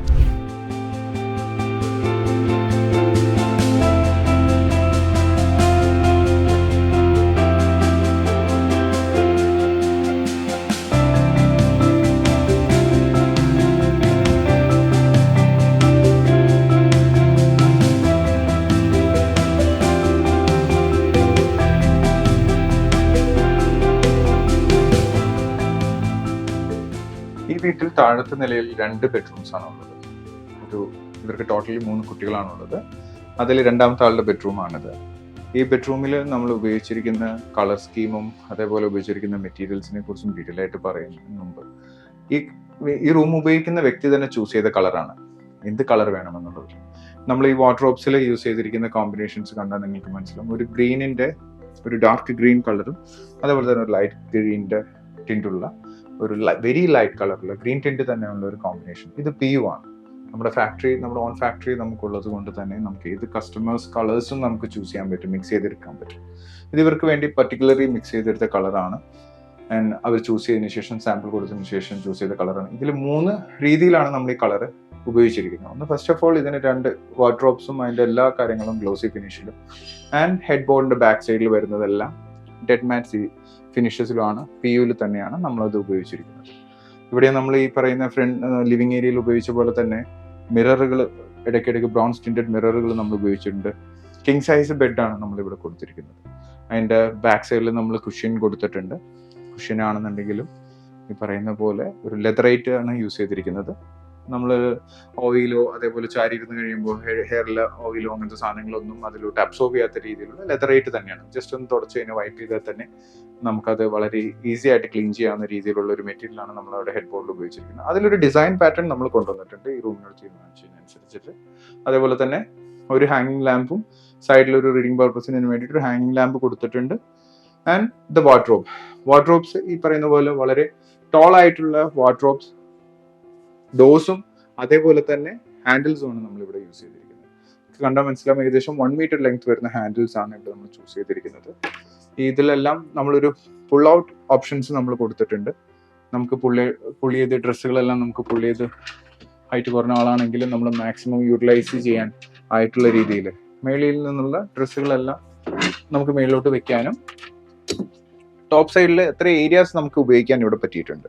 ഈ വീട്ടിൽ താഴത്തെ നിലയിൽ 2 ബെഡ്റൂംസ് ആണുള്ളത്. ഇവർക്ക് ടോട്ടലി 3 കുട്ടികളാണുള്ളത്. അതിൽ രണ്ടാമത്തെ ആളുടെ ബെഡ്റൂമാണിത്. ഈ ബെഡ്റൂമിൽ നമ്മൾ ഉപയോഗിച്ചിരിക്കുന്ന കളർ സ്കീമും അതേപോലെ ഉപയോഗിച്ചിരിക്കുന്ന മെറ്റീരിയൽസിനെ കുറിച്ചും ഡീറ്റെയിൽ ആയിട്ട് പറയുന്നതിന് മുമ്പ് ഈ റൂം ഉപയോഗിക്കുന്ന വ്യക്തി തന്നെ ചൂസ് ചെയ്ത കളറാണ്, എന്ത് കളർ വേണമെന്നുള്ളത്. നമ്മൾ ഈ വാർഡ്രോബ്സിൽ യൂസ് ചെയ്തിരിക്കുന്ന കോമ്പിനേഷൻസ് കണ്ടാൽ നിങ്ങൾക്ക് മനസ്സിലാവും. ഒരു ഗ്രീനിന്റെ ഒരു ഡാർക്ക് ഗ്രീൻ കളറും അതേപോലെ തന്നെ ഒരു ലൈറ്റ് ഗ്രീനിന്റെ ടിൻറ്റുള്ള ഒരു വെരി ലൈറ്റ് കളറുള്ള ഗ്രീൻ ടിൻറ്റ് തന്നെയുള്ള ഒരു കോമ്പിനേഷൻ. ഇത് PU ആണ്. നമ്മുടെ ഓൺ ഫാക്ടറി നമുക്കുള്ളത് കൊണ്ട് തന്നെ നമുക്ക് ഏത് കസ്റ്റമേഴ്സ് കളേഴ്സും നമുക്ക് ചൂസ് ചെയ്യാൻ പറ്റും, മിക്സ് ചെയ്തെടുക്കാൻ പറ്റും. ഇത് ഇവർക്ക് വേണ്ടി പർട്ടിക്കുലർലി മിക്സ് ചെയ്തെടുത്ത കളറാണ്. ആൻഡ് അവർ ചൂസ് ചെയ്തതിനു ശേഷം, സാമ്പിൾ കൊടുത്തതിന് ശേഷം ചൂസ് ചെയ്ത കളറാണ്. ഇതിൽ 3 രീതിയിലാണ് നമ്മൾ ഈ കളർ ഉപയോഗിച്ചിരിക്കുന്നത്. ഒന്ന്, ഫസ്റ്റ് ഓഫ് ഓൾ ഇതിന് 2 വാർഡ്രോബ്സും അതിൻ്റെ എല്ലാ കാര്യങ്ങളും ഗ്ലോസി ഫിനിഷിലും, ആൻഡ് ഹെഡ് ബോർഡിന്റെ ബാക്ക് സൈഡിൽ വരുന്നതെല്ലാം ഡെഡ് മാറ്റ് ഫിനിഷസിലുമാണ്. PUവിൽ തന്നെയാണ് നമ്മളത് ഉപയോഗിച്ചിരിക്കുന്നത്. ഇവിടെ നമ്മൾ ഈ പറയുന്ന ലിവിംഗ് ഏരിയയിൽ ഉപയോഗിച്ച പോലെ തന്നെ മിററുകൾ, ഇടയ്ക്കിടയ്ക്ക് ബ്രൗൺ സ്റ്റിൻറ്റഡ് മിററുകൾ നമ്മൾ ഉപയോഗിച്ചിട്ടുണ്ട്. കിങ് സൈസ് ബെഡാണ് നമ്മളിവിടെ കൊടുത്തിരിക്കുന്നത്. അതിൻ്റെ ബാക്ക് സൈഡിൽ നമ്മൾ കുഷ്യൻ കൊടുത്തിട്ടുണ്ട്. കുഷ്യൻ ആണെന്നുണ്ടെങ്കിലും ഈ പറയുന്ന പോലെ ഒരു ലെതറൈറ്റ് ആണ് യൂസ് ചെയ്തിരിക്കുന്നത്. നമ്മൾ ഓയിലോ അതേപോലെ ചാരി ഇരുന്ന് കഴിയുമ്പോൾ ഹെയറിൽ ഓയിലോ അങ്ങനത്തെ സാധനങ്ങളൊന്നും അതിലോട്ട് അബ്സോർബ് ചെയ്യാത്ത രീതിയിലുള്ള ലെതർ റേറ്റ് തന്നെയാണ്. ജസ്റ്റ് ഒന്ന് തുടച്ച് കഴിഞ്ഞാൽ വൈപ്പ് ചെയ്താൽ തന്നെ നമുക്കത് വളരെ ഈസി ആയിട്ട് ക്ലീൻ ചെയ്യാവുന്ന രീതിയിലുള്ള ഒരു മെറ്റീരിയലാണ് നമ്മൾ അവിടെ ഹെഡ് ബോർഡിൽ ഉപയോഗിച്ചിരിക്കുന്നത്. അതിലൊരു ഡിസൈൻ പാറ്റേൺ നമ്മൾ കൊണ്ടുവന്നിട്ടുണ്ട് ഈ റൂമിനോട് തീരുമാനിച്ചതിനനുസരിച്ചിട്ട്. അതേപോലെ തന്നെ ഒരു ഹാങ്ങിങ് ലാമ്പും സൈഡിലൊരു റീഡിംഗ് പർപ്പസിന് വേണ്ടിയിട്ട് ഒരു ഹാങ്ങിങ് ലാമ്പ് കൊടുത്തിട്ടുണ്ട്. ആൻഡ് ദ വാർഡ്രോബ്സ് ഈ പറയുന്ന പോലെ വളരെ ടോൾ ആയിട്ടുള്ള വാർഡ്രോബ്സ്, ഡോസും അതേപോലെ തന്നെ ഹാൻഡിൽസും ആണ് നമ്മൾ ഇവിടെ യൂസ് ചെയ്തിരിക്കുന്നത്. കണ്ടാൽ മനസ്സിലാവും, ഏകദേശം 1 മീറ്റർ ലെങ്ത് വരുന്ന ഹാൻഡിൽസ് ആണ് ഇവിടെ നമ്മൾ ചൂസ് ചെയ്തിരിക്കുന്നത്. ഇതിലെല്ലാം നമ്മളൊരു പുൾ ഔട്ട് ഓപ്ഷൻസ് നമ്മൾ കൊടുത്തിട്ടുണ്ട്. നമുക്ക് പുള്ളി ചെയ്ത ഡ്രസ്സുകളെല്ലാം നമുക്ക് പുള്ളി ചെയ്ത് ഹൈറ്റ് കുറഞ്ഞ ആളാണെങ്കിലും നമ്മൾ മാക്സിമം യൂട്ടിലൈസ് ചെയ്യാൻ ആയിട്ടുള്ള രീതിയിൽ മേളിൽ നിന്നുള്ള ഡ്രസ്സുകളെല്ലാം നമുക്ക് മേളിലോട്ട് വെക്കാനും ടോപ്പ് സൈഡിൽ എത്ര ഏരിയാസ് നമുക്ക് ഉപയോഗിക്കാൻ ഇവിടെ പറ്റിയിട്ടുണ്ട്.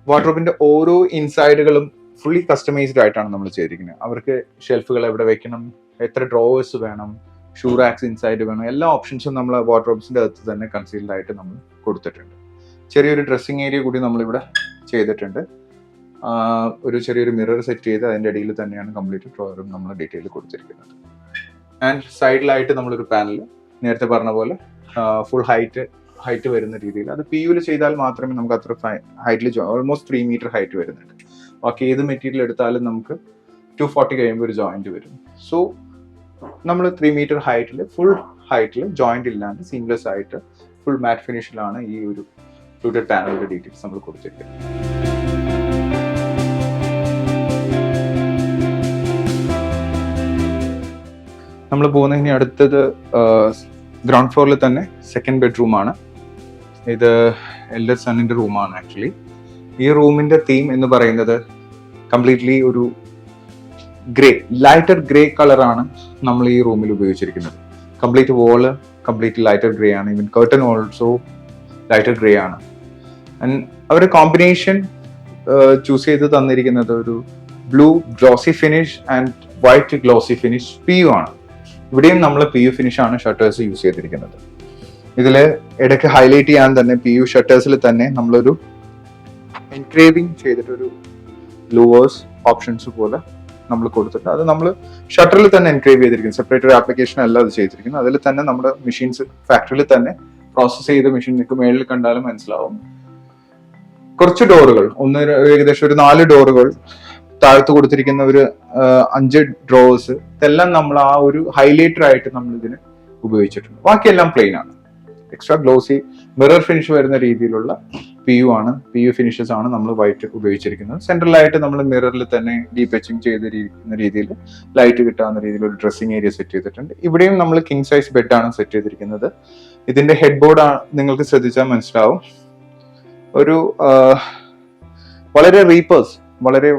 വാർഡ്രോബിന്റെ ഓരോ ഇൻസൈഡുകളും ഫുള്ളി കസ്റ്റമൈസ്ഡ് ആയിട്ടാണ് നമ്മൾ ചെയ്തിരിക്കുന്നത്. അവർക്ക് ഷെൽഫുകൾ എവിടെ വെക്കണം, എത്ര ഡ്രോവേഴ്സ് വേണം, ഷൂ റാക്സ് ഇൻസൈഡ് വേണം, എല്ലാ ഓപ്ഷൻസും നമ്മൾ വാർഡ്രോബ്സിന്റെ അകത്ത് തന്നെ കൺസീൽഡ് ആയിട്ട് നമ്മൾ കൊടുത്തിട്ടുണ്ട്. ചെറിയൊരു ഡ്രസ്സിങ് ഏരിയ കൂടി നമ്മളിവിടെ ചെയ്തിട്ടുണ്ട്. ഒരു ചെറിയൊരു മിറർ സെറ്റ് ചെയ്ത് അതിൻ്റെ ഇടയിൽ തന്നെയാണ് കംപ്ലീറ്റ് ഡ്രോവറും നമ്മൾ ഡീറ്റെയിൽ കൊടുത്തിരിക്കുന്നത്. ആൻഡ് സൈഡിലായിട്ട് നമ്മളൊരു പാനൽ നേരത്തെ പറഞ്ഞ പോലെ ഫുൾ ഹൈറ്റ് വരുന്ന രീതിയിൽ, അത് PU ചെയ്താൽ മാത്രമേ നമുക്ക് അത്ര ഹൈറ്റിൽ ഓൾമോസ്റ്റ് 3 മീറ്റർ ഹൈറ്റ് വരുന്നുണ്ട്. ബാക്കി ഏത് മെറ്റീരിയൽ എടുത്താലും നമുക്ക് 240 കഴിയുമ്പോൾ ഒരു ജോയിന്റ് വരും. സോ നമ്മൾ 3 മീറ്റർ ഫുൾ ഹൈറ്റിൽ ജോയിന്റ് ഇല്ലാണ്ട് സീംലെസ് ആയിട്ട് ഫുൾ മാറ്റ് ഫിനിഷിലാണ് ഈ ഒരു ഫ്ലൂട്ടഡ് പാനലിന്റെ ഡീറ്റെയിൽസ് നമ്മൾ കൊടുത്തിരിക്കുന്നത്. നമ്മൾ പോകുന്ന ഇനി അടുത്തത് ഗ്രൗണ്ട് ഫ്ലോറിൽ തന്നെ സെക്കൻഡ് ബെഡ്റൂം ആണ്. ഇത് എൽഡർ സണ്ണിന്റെ റൂമാണ്. ആക്ച്വലി ഈ റൂമിന്റെ തീം എന്ന് പറയുന്നത് കംപ്ലീറ്റ്ലി ഒരു ലൈറ്റർ ഗ്രേ കളറാണ് നമ്മൾ ഈ റൂമിൽ ഉപയോഗിച്ചിരിക്കുന്നത്. Complete wall complete lighter grey ആണ്. Even curtain also lighter grey ആണ്. ആൻഡ് അവരുടെ കോമ്പിനേഷൻ ചൂസ് ചെയ്ത് തന്നിരിക്കുന്നത് ഒരു blue glossy finish and white glossy finish PU ആണ്. ഇവിടെയും നമ്മൾ PU ഫിനിഷ് ആണ് ഷട്ടേഴ്സ് യൂസ് ചെയ്തിരിക്കുന്നത്. ഇതിൽ ഇടയ്ക്ക് ഹൈലൈറ്റ് ചെയ്യാൻ തന്നെ PU ഷട്ടേഴ്സിൽ തന്നെ നമ്മളൊരു എൻക്രേവിംഗ് ചെയ്തിട്ടൊരു ലൂവേഴ്സ് ഓപ്ഷൻസ് പോലെ നമ്മൾ കൊടുത്തിട്ട് അത് നമ്മൾ ഷട്ടറിൽ തന്നെ എൻക്രേവ് ചെയ്തിരിക്കുന്നത്. സെപ്പറേറ്റ് ഒരു ആപ്ലിക്കേഷൻ അല്ല അത് ചെയ്തിരിക്കുന്നത്. അതിൽ തന്നെ നമ്മുടെ മെഷീൻസ് ഫാക്ടറിയിൽ തന്നെ പ്രോസസ് ചെയ്ത മെഷീൻ നിങ്ങൾക്ക് മേളിൽ കണ്ടാലും മനസ്സിലാവും. കുറച്ച് ഡോറുകൾ, ഏകദേശം ഒരു 4 ഡോറുകൾ, താഴത്ത് കൊടുത്തിരിക്കുന്ന ഒരു 5 ഡ്രോവേഴ്സ്, ഇതെല്ലാം നമ്മൾ ആ ഒരു ഹൈലൈറ്റർ ആയിട്ട് നമ്മൾ ഇതിന് ഉപയോഗിച്ചിട്ടുണ്ട്. ബാക്കിയെല്ലാം പ്ലെയിൻ ആണ്. എക്സ്ട്രാ ഗ്ലോസി മിറർ ഫിനിഷ് വരുന്ന രീതിയിലുള്ള PU ഫിനിഷസ് ആണ് നമ്മൾ വൈറ്റ് ഉപയോഗിച്ചിരിക്കുന്നത്. സെൻട്രലായിട്ട് നമ്മൾ മിററിൽ തന്നെ ഡീപ് എച്ചിങ് ചെയ്തിരിക്കുന്ന രീതിയിൽ ലൈറ്റ് കിട്ടാവുന്ന രീതിയിൽ ഒരു ഡ്രസ്സിംഗ് ഏരിയ സെറ്റ് ചെയ്തിട്ടുണ്ട്. ഇവിടെയും നമ്മൾ കിങ് സൈസ് ബെഡാണ് സെറ്റ് ചെയ്തിരിക്കുന്നത്. ഇതിന്റെ ഹെഡ് ബോർഡ് നിങ്ങൾക്ക് ശ്രദ്ധിച്ചാൽ മനസ്സിലാവും, ഒരു വളരെ റീപ്പേഴ്സ്, വളരെ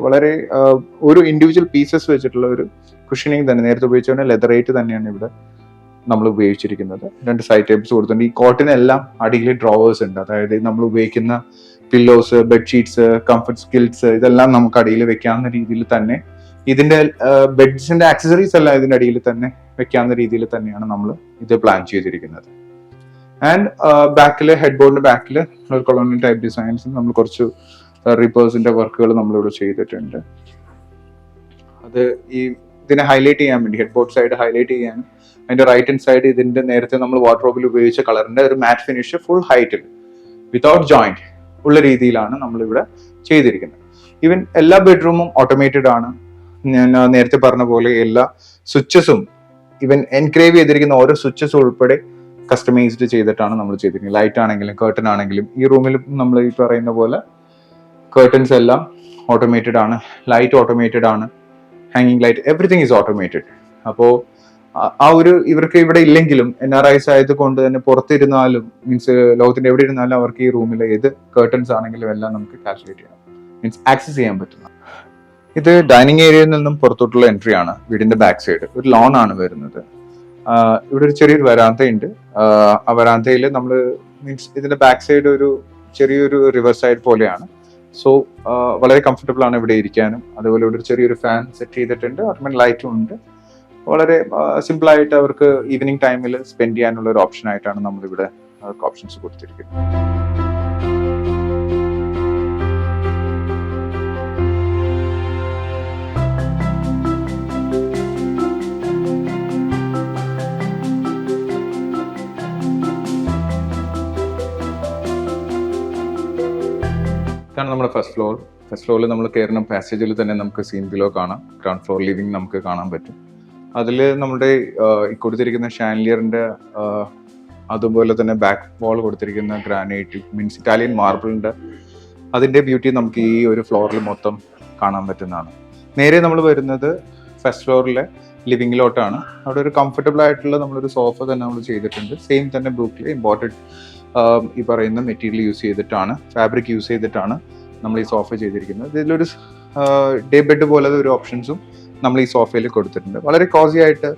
ഒരു ഇൻഡിവിജ്വൽ പീസസ് വെച്ചിട്ടുള്ള ഒരു കുഷനിങ് തന്നെ നേരത്തെ ഉപയോഗിച്ചുകൊണ്ട് ലെതർ റേറ്റ് തന്നെയാണ് ഇവിടെ നമ്മൾ ഉപയോഗിച്ചിരിക്കുന്നത്. 2 സൈഡ് ടേബിൾസ് കൊടുത്തിട്ടുണ്ട്. ഈ കോട്ടിനെല്ലാം അടിയിൽ ഡ്രോവേഴ്സ് ഉണ്ട്. അതായത് നമ്മൾ ഉപയോഗിക്കുന്ന പില്ലോസ്, ബെഡ്ഷീറ്റ്സ്, കംഫർട്ട് സ്കിൽസ്, ഇതെല്ലാം നമുക്ക് അടിയിൽ വെക്കാവുന്ന രീതിയിൽ തന്നെ ഇതിന്റെ ബെഡ്സിന്റെ ആക്സസറീസ് എല്ലാം ഇതിന്റെ അടിയിൽ തന്നെ വെക്കാവുന്ന രീതിയിൽ തന്നെയാണ് നമ്മൾ ഇത് പ്ലാൻ ചെയ്തിരിക്കുന്നത്. ആൻഡ് ബാക്കില് ഹെഡ് ബോർഡിന്റെ ബാക്കിൽ ഒരു കൊളോണിയൽ ടൈപ്പ് ഡിസൈൻസ് നമ്മൾ കുറച്ച് റിപ്പേഴ്സിന്റെ വർക്കുകൾ നമ്മളിവിടെ ചെയ്തിട്ടുണ്ട്. അത് ഇതിനെ ഹൈലൈറ്റ് ചെയ്യാൻ വേണ്ടി, ഹെഡ് ബോർഡ് സൈഡ് ഹൈലൈറ്റ് ചെയ്യാനും അതിന്റെ റൈറ്റ് ഹാൻഡ് സൈഡ് ഇതിന്റെ നേരത്തെ നമ്മൾ വാർഡ്രോബിൽ ഉപയോഗിച്ച കളറിന്റെ ഒരു മാറ്റ് ഫിനിഷ് ഫുൾ ഹൈറ്റിൽ വിതൗട്ട് ജോയിന്റ് ഉള്ള രീതിയിലാണ് നമ്മളിവിടെ ചെയ്തിരിക്കുന്നത്. ഈവൻ എല്ലാ ബെഡ്റൂമും ഓട്ടോമേറ്റഡ് ആണ്. ഞാൻ നേരത്തെ പറഞ്ഞ പോലെ എല്ലാ സ്വിച്ചസും, ഈവൻ എൻക്രേവ് ചെയ്തിരിക്കുന്ന ഓരോ സ്വിച്ചസും ഉൾപ്പെടെ കസ്റ്റമൈസ്ഡ് ചെയ്തിട്ടാണ് നമ്മൾ ചെയ്തിരിക്കുന്നത്. ലൈറ്റ് ആണെങ്കിലും കർട്ടൻ ആണെങ്കിലും ഈ റൂമിൽ നമ്മൾ ഈ പറയുന്ന പോലെ കർട്ടൻസ് എല്ലാം ഓട്ടോമേറ്റഡ് ആണ്, ലൈറ്റ് ഓട്ടോമേറ്റഡ് ആണ്, ഹാങ്ങിങ് ലൈറ്റ്, എവറിത്തിങ് ഈസ് ഓട്ടോമേറ്റഡ്. അപ്പോൾ ആ ഒരു ഇവർക്ക് ഇവിടെ ഇല്ലെങ്കിലും NRIs ആയതുകൊണ്ട് തന്നെ പുറത്തിരുന്നാലും മീൻസ് ലോകത്തിന്റെ എവിടെ ഇരുന്നാലും അവർക്ക് ഈ റൂമിൽ ഏത് കർട്ടൻസ് ആണെങ്കിലും എല്ലാം നമുക്ക് കാൽക്കുലേറ്റ് ചെയ്യാം, മീൻസ് ആക്സസ് ചെയ്യാൻ പറ്റുന്ന. ഇത് ഡൈനിങ് ഏരിയയിൽ നിന്നും പുറത്തോട്ടുള്ള എൻട്രി ആണ്. വീടിന്റെ ബാക്ക് സൈഡ് ഒരു ലോൺ ആണ് വരുന്നത്. ഇവിടെ ഒരു ചെറിയൊരു വരാന്ത ഉണ്ട്. ആ വരാന്തയിൽ നമ്മൾ മീൻസ് ഇതിന്റെ ബാക്ക് സൈഡ് ഒരു ചെറിയൊരു റിവർ സൈഡ് പോലെയാണ്. സോ വളരെ കംഫർട്ടബിൾ ആണ് ഇവിടെ ഇരിക്കാനും. അതുപോലെ ഇവിടെ ഒരു ചെറിയൊരു ഫാൻ സെറ്റ് ചെയ്തിട്ടുണ്ട്. അതുപോലെ ലൈറ്റും ഉണ്ട്. വളരെ സിമ്പിൾ ആയിട്ട് അവർക്ക് ഈവനിങ് ടൈമിൽ സ്പെൻഡ് ചെയ്യാനുള്ള ഒരു ഓപ്ഷൻ ആയിട്ടാണ് നമ്മളിവിടെ അവർക്ക് ഓപ്ഷൻസ് കൊടുത്തിരിക്കുന്നത്. ഇതാണ് നമ്മുടെ ഫസ്റ്റ് ഫ്ലോർ. ഫസ്റ്റ് ഫ്ലോറിൽ നമ്മൾ കയറുന്ന പാസേജിൽ തന്നെ നമുക്ക് സീൻ ബിലോ കാണാം. ഗ്രൗണ്ട് ഫ്ലോർ ലിവിംഗ് നമുക്ക് കാണാൻ പറ്റും. അതിൽ നമ്മുടെ കൊടുത്തിരിക്കുന്ന ഷാൻലിയറിൻ്റെ അതുപോലെ തന്നെ ബാക്ക് വാൾ കൊടുത്തിരിക്കുന്ന ഗ്രാനൈറ്റ് മീൻസ് ഇറ്റാലിയൻ മാർബിളിൻ്റെ അതിൻ്റെ ബ്യൂട്ടി നമുക്ക് ഈ ഒരു ഫ്ലോറിൽ മൊത്തം കാണാൻ പറ്റുന്നതാണ്. നേരെ നമ്മൾ വരുന്നത് ഫസ്റ്റ് ഫ്ലോറിലെ ലിവിങ്ങിലോട്ടാണ്. അവിടെ ഒരു കംഫർട്ടബിൾ ആയിട്ടുള്ള നമ്മളൊരു സോഫ തന്നെ നമ്മൾ ചെയ്തിട്ടുണ്ട്. സെയിം തന്നെ ബ്രൂക്കിൽ ഇമ്പോർട്ടഡ് ഈ പറയുന്ന മെറ്റീരിയൽ യൂസ് ചെയ്തിട്ടാണ്, ഫാബ്രിക് യൂസ് ചെയ്തിട്ടാണ് നമ്മൾ ഈ സോഫ ചെയ്തിരിക്കുന്നത്. ഇതിലൊരു ഡേ ബെഡ് പോലത്തെ ഒരു ഓപ്ഷൻസും നമ്മൾ ഈ സോഫയിൽ കൊടുത്തിട്ടുണ്ട്. വളരെ കോസി ആയിട്ട്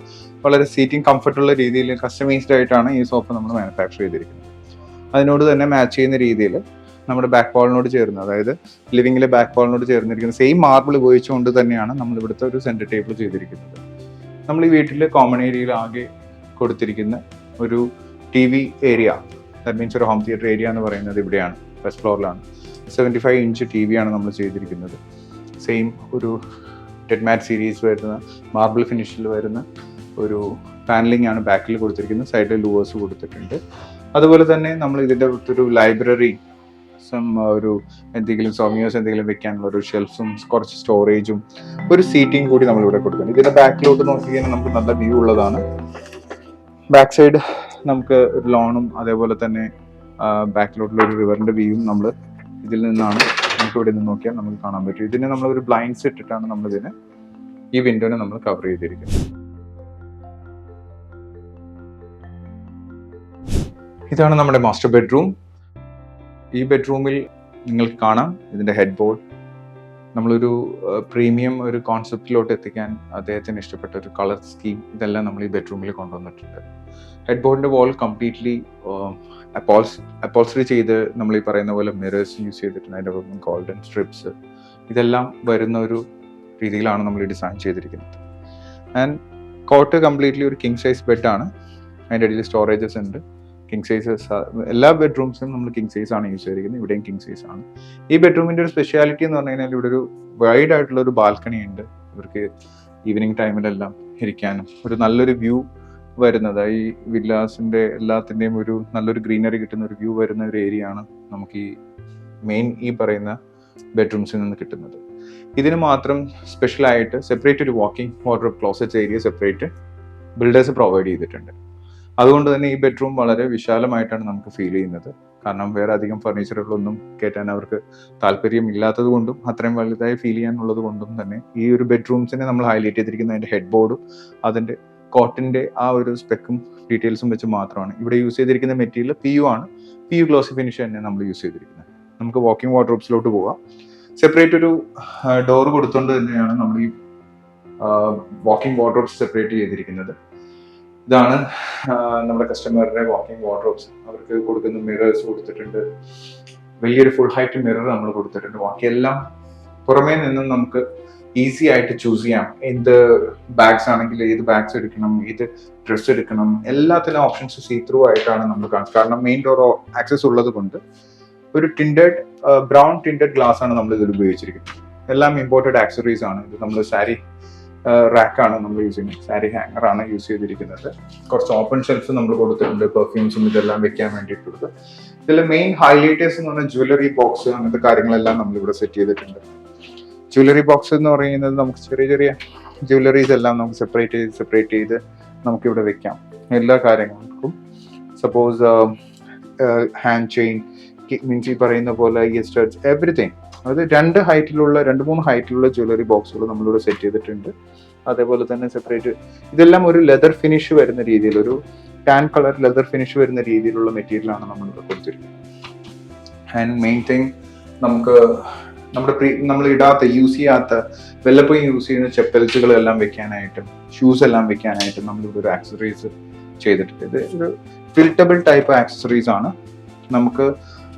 വളരെ സീറ്റിംഗ് കംഫർട്ടുള്ള രീതിയിൽ കസ്റ്റമൈസ്ഡ് ആയിട്ടാണ് ഈ സോഫ നമ്മൾ മാനുഫാക്ചർ ചെയ്തിരിക്കുന്നത്. അതിനോട് തന്നെ മാച്ച് ചെയ്യുന്ന രീതിയിൽ നമ്മുടെ ബാക്ക് വാളിനോട് ചേർന്ന്, അതായത് ലിവിങ്ങിലെ ബാക്ക് വാളിനോട് ചേർന്നിരിക്കുന്ന സെയിം മാർബിൾ ഉപയോഗിച്ചുകൊണ്ട് തന്നെയാണ് നമ്മൾ ഇവിടുത്തെ ഒരു സെൻറ്റർ ടേബിൾ ചെയ്തിരിക്കുന്നത്. നമ്മൾ ഈ വീട്ടിൽ കോമൺ ഏരിയയിൽ ആകെ കൊടുത്തിരിക്കുന്ന ഒരു TV ഏരിയ, ദാറ്റ് മീൻസ് ഒരു ഹോം തിയേറ്റർ ഏരിയ എന്ന് പറയുന്നത് ഇവിടെയാണ്, ഫസ്റ്റ് ഫ്ലോറിലാണ്. 75 ഇഞ്ച് TV ആണ് നമ്മൾ ചെയ്തിരിക്കുന്നത്. സെയിം ഒരു ടെഡ് മാറ്റ് സീരീസ് വരുന്ന മാർബിൾ ഫിനിഷിൽ വരുന്ന ഒരു പാനലിംഗ് ആണ് ബാക്കിൽ കൊടുത്തിരിക്കുന്നത്. സൈഡിൽ ലൂവേഴ്സ് കൊടുത്തിട്ടുണ്ട്. അതുപോലെ തന്നെ നമ്മൾ ഇതിൻ്റെ ഒരു ലൈബ്രറി, ഒരു എന്തെങ്കിലും സോമിയോസ് എന്തെങ്കിലും വെക്കാനുള്ള ഒരു ഷെൽഫും കുറച്ച് സ്റ്റോറേജും ഒരു സീറ്റിംഗ് കൂടി നമ്മളിവിടെ കൊടുക്കുന്നുണ്ട്. ഇതിന്റെ ബാക്കിലോട്ട് നോക്കിക്കഴിഞ്ഞാൽ നമുക്ക് നല്ല വ്യൂ ഉള്ളതാണ്. ബാക്ക് സൈഡ് നമുക്ക് ഒരു ലോണും അതേപോലെ തന്നെ ബാക്കിലോട്ടുള്ള ഒരു റിവറിന്റെ വ്യൂവും നമ്മൾ ഇതിൽ നിന്നാണ് നമുക്ക് ഇവിടെ നിന്ന് നോക്കിയാൽ നമുക്ക് കാണാൻ പറ്റും. ഇതിന് നമ്മൾ ഒരു ബ്ലൈൻഡ്സ് ഇട്ടിട്ടാണ് നമ്മളിതിനെ ഈ വിൻഡോനെ നമ്മൾ കവർ ചെയ്തിരിക്കുന്നത്. ഇതാണ് നമ്മുടെ മാസ്റ്റർ ബെഡ്റൂം. ഈ ബെഡ്റൂമിൽ നിങ്ങൾക്ക് കാണാം ഇതിൻ്റെ ഹെഡ് ബോർഡ്. നമ്മളൊരു പ്രീമിയം ഒരു കോൺസെപ്റ്റിലോട്ട് എത്തിക്കാൻ അദ്ദേഹത്തിന് ഇഷ്ടപ്പെട്ട ഒരു കളർ സ്കീം ഇതെല്ലാം നമ്മൾ ഈ ബെഡ്റൂമിൽ കൊണ്ടുവന്നിട്ടുണ്ട്. ഹെഡ് ബോർഡിൻ്റെ വാൾ കംപ്ലീറ്റ്ലി അപ്പോൾസറി ചെയ്ത് നമ്മൾ ഈ പറയുന്ന പോലെ മിറേഴ്സ് യൂസ് ചെയ്തിട്ടുണ്ട്. അതിൻ്റെ ഗോൾഡൻ സ്ട്രിപ്സ് ഇതെല്ലാം വരുന്ന ഒരു രീതിയിലാണ് നമ്മൾ ഈ ഡിസൈൻ ചെയ്തിരിക്കുന്നത്. ആൻഡ് കോട്ട് കംപ്ലീറ്റ്ലി ഒരു കിങ് സൈസ് ബെഡാണ്. അതിൻ്റെ ഇടയിൽ സ്റ്റോറേജസ് ഉണ്ട്. കിങ് സൈസസ് എല്ലാ ബെഡ്റൂംസിലും നമ്മൾ കിങ് സൈസ് ആണ് യൂസ് ചെയ്തിരിക്കുന്നത്. ഇവിടെയും കിങ് സൈസ് ആണ്. ഈ ബെഡ്റൂമിന്റെ ഒരു സ്പെഷ്യാലിറ്റി എന്ന് പറഞ്ഞു കഴിഞ്ഞാൽ ഇവിടെ ഒരു വൈഡ് ആയിട്ടുള്ള ഒരു ബാൽക്കണി ഉണ്ട്. ഇവർക്ക് ഈവനിങ് ടൈമിലെല്ലാം ഇരിക്കാനും ഒരു നല്ലൊരു വ്യൂ വരുന്നത്, ഈ വില്ലാസിന്റെ എല്ലാത്തിൻ്റെയും ഒരു നല്ലൊരു ഗ്രീനറി കിട്ടുന്ന ഒരു വ്യൂ വരുന്ന ഒരു ഏരിയ ആണ് നമുക്ക് ഈ പറയുന്ന ബെഡ്റൂംസിൽ നിന്ന് കിട്ടുന്നത്. ഇതിന് മാത്രം സ്പെഷ്യലായിട്ട് സെപ്പറേറ്റ് ഒരു walking wardrobe closet area separate builders provide ചെയ്തിട്ടുണ്ട്. അതുകൊണ്ട് തന്നെ ഈ ബെഡ്റൂം വളരെ വിശാലമായിട്ടാണ് നമുക്ക് ഫീൽ ചെയ്യുന്നത്. കാരണം വേറെ അധികം ഫർണിച്ചറുകളൊന്നും കയറ്റാൻ അവർക്ക് താല്പര്യം ഇല്ലാത്തത് കൊണ്ടും അത്രയും വലുതായി ഫീൽ ചെയ്യാനുള്ളത് കൊണ്ടും തന്നെ ഈ ഒരു ബെഡ്റൂംസിനെ നമ്മൾ ഹൈലൈറ്റ് ചെയ്തിരിക്കുന്ന അതിൻ്റെ ഹെഡ് ബോർഡും അതിൻ്റെ കോട്ടിൻ്റെ ആ ഒരു സ്പെക്കും ഡീറ്റെയിൽസും വെച്ച് മാത്രമാണ്. ഇവിടെ യൂസ് ചെയ്തിരിക്കുന്ന മെറ്റീരിയൽ PU ആണ്. PU ഗ്ലോസി ഫിനിഷ് തന്നെ നമ്മൾ യൂസ് ചെയ്തിരിക്കുന്നത്. നമുക്ക് വാക്കിംഗ് വാർഡ്രോബ്സിലോട്ട് പോവാം. സെപ്പറേറ്റ് ഒരു ഡോർ കൊടുത്തുകൊണ്ട് തന്നെയാണ് നമ്മൾ ഈ വാക്കിംഗ് വാർഡ്രോബ്സ് സെപ്പറേറ്റ് ചെയ്തിരിക്കുന്നത്. ഇതാണ് നമ്മുടെ കസ്റ്റമറുടെ വാക്കിംഗ് വാർഡ്രോബ്സ്. അവർക്ക് കൊടുക്കുന്ന മിറേഴ്സ് കൊടുത്തിട്ടുണ്ട്. വലിയൊരു ഫുൾ ഹൈറ്റ് മിറർ നമ്മൾ കൊടുത്തിട്ടുണ്ട്. ബാക്കിയെല്ലാം പുറമേ നിന്നും നമുക്ക് ഈസി ആയിട്ട് ചൂസ് ചെയ്യാം. എന്ത് ബാഗ്സ് ആണെങ്കിൽ ഏത് ബാഗ്സ് എടുക്കണം, ഏത് ഡ്രസ്സ് എടുക്കണം, എല്ലാത്തിനും ഓപ്ഷൻസ് സീ ത്രൂ ആയിട്ടാണ് നമ്മൾ കാണിച്ചത്. കാരണം മെയിൻ ഡോർ ആക്സസ് ഉള്ളത് കൊണ്ട് ഒരു ടിൻഡഡ് ബ്രൗൺ ടിൻഡഡ് ഗ്ലാസ് ആണ് നമ്മൾ ഇതിൽ ഉപയോഗിച്ചിരിക്കുന്നത്. എല്ലാം ഇമ്പോർട്ടഡ് ആക്സറീസ് ആണ്. ഇത് നമ്മൾ സാരി റാക്കാണ് നമ്മൾ യൂസ് ചെയ്യുന്നത്. സാരി ഹാങ്ങർ ആണ് യൂസ് ചെയ്തിരിക്കുന്നത്. കുറച്ച് ഓപ്പൺ ഷെൽഫ് നമ്മൾ കൊടുത്തിട്ടുണ്ട്, പെർഫ്യൂംസും ഇതെല്ലാം വെക്കാൻ വേണ്ടിയിട്ടുള്ളത്. ഇതിൽ മെയിൻ ഹൈലൈറ്റേഴ്സ് എന്ന് പറഞ്ഞാൽ ജ്വല്ലറി ബോക്സ് അങ്ങനത്തെ കാര്യങ്ങളെല്ലാം നമ്മളിവിടെ സെറ്റ് ചെയ്തിട്ടുണ്ട്. ജ്വല്ലറി ബോക്സ് എന്ന് പറയുന്നത് നമുക്ക് ചെറിയ ചെറിയ ജ്വല്ലറീസ് എല്ലാം നമുക്ക് സെപ്പറേറ്റ് ചെയ്ത് നമുക്കിവിടെ വെക്കാം. എല്ലാ കാര്യങ്ങൾക്കും സപ്പോസ് ഹാൻഡ് ചെയിൻ മീൻസ് ഈ പറയുന്ന പോലെ സ്റ്റഡ്സ് എവറിത്തിങ്, അത് 2-3 ഹൈറ്റിലുള്ള ജ്വല്ലറി ബോക്സുകൾ നമ്മളിവിടെ സെറ്റ് ചെയ്തിട്ടുണ്ട്. അതേപോലെ തന്നെ സെപ്പറേറ്റ് ഇതെല്ലാം ഒരു ലെതർ ഫിനിഷ് വരുന്ന രീതിയിൽ, ഒരു ടാൻ കളർ ലെതർ ഫിനിഷ് വരുന്ന രീതിയിലുള്ള മെറ്റീരിയലാണ് നമ്മളിവിടെ കൊടുത്തിരിക്കുന്നത്. ആൻഡ് മെയിൻ തിങ് നമുക്ക് നമ്മൾ യൂസ് ചെയ്യാത്ത വല്ലപ്പോഴും യൂസ് ചെയ്യുന്ന ചെപ്പൽസുകളെല്ലാം വെക്കാനായിട്ടും ഷൂസ് എല്ലാം വെക്കാനായിട്ടും നമ്മളിവിടെ ഒരു ആക്സസറീസ് ചെയ്തിട്ടുണ്ട്. ഇത് ഒരു ഫിൽറ്റബിൾ ടൈപ്പ് ആക്സസറീസ് ആണ്. നമുക്ക്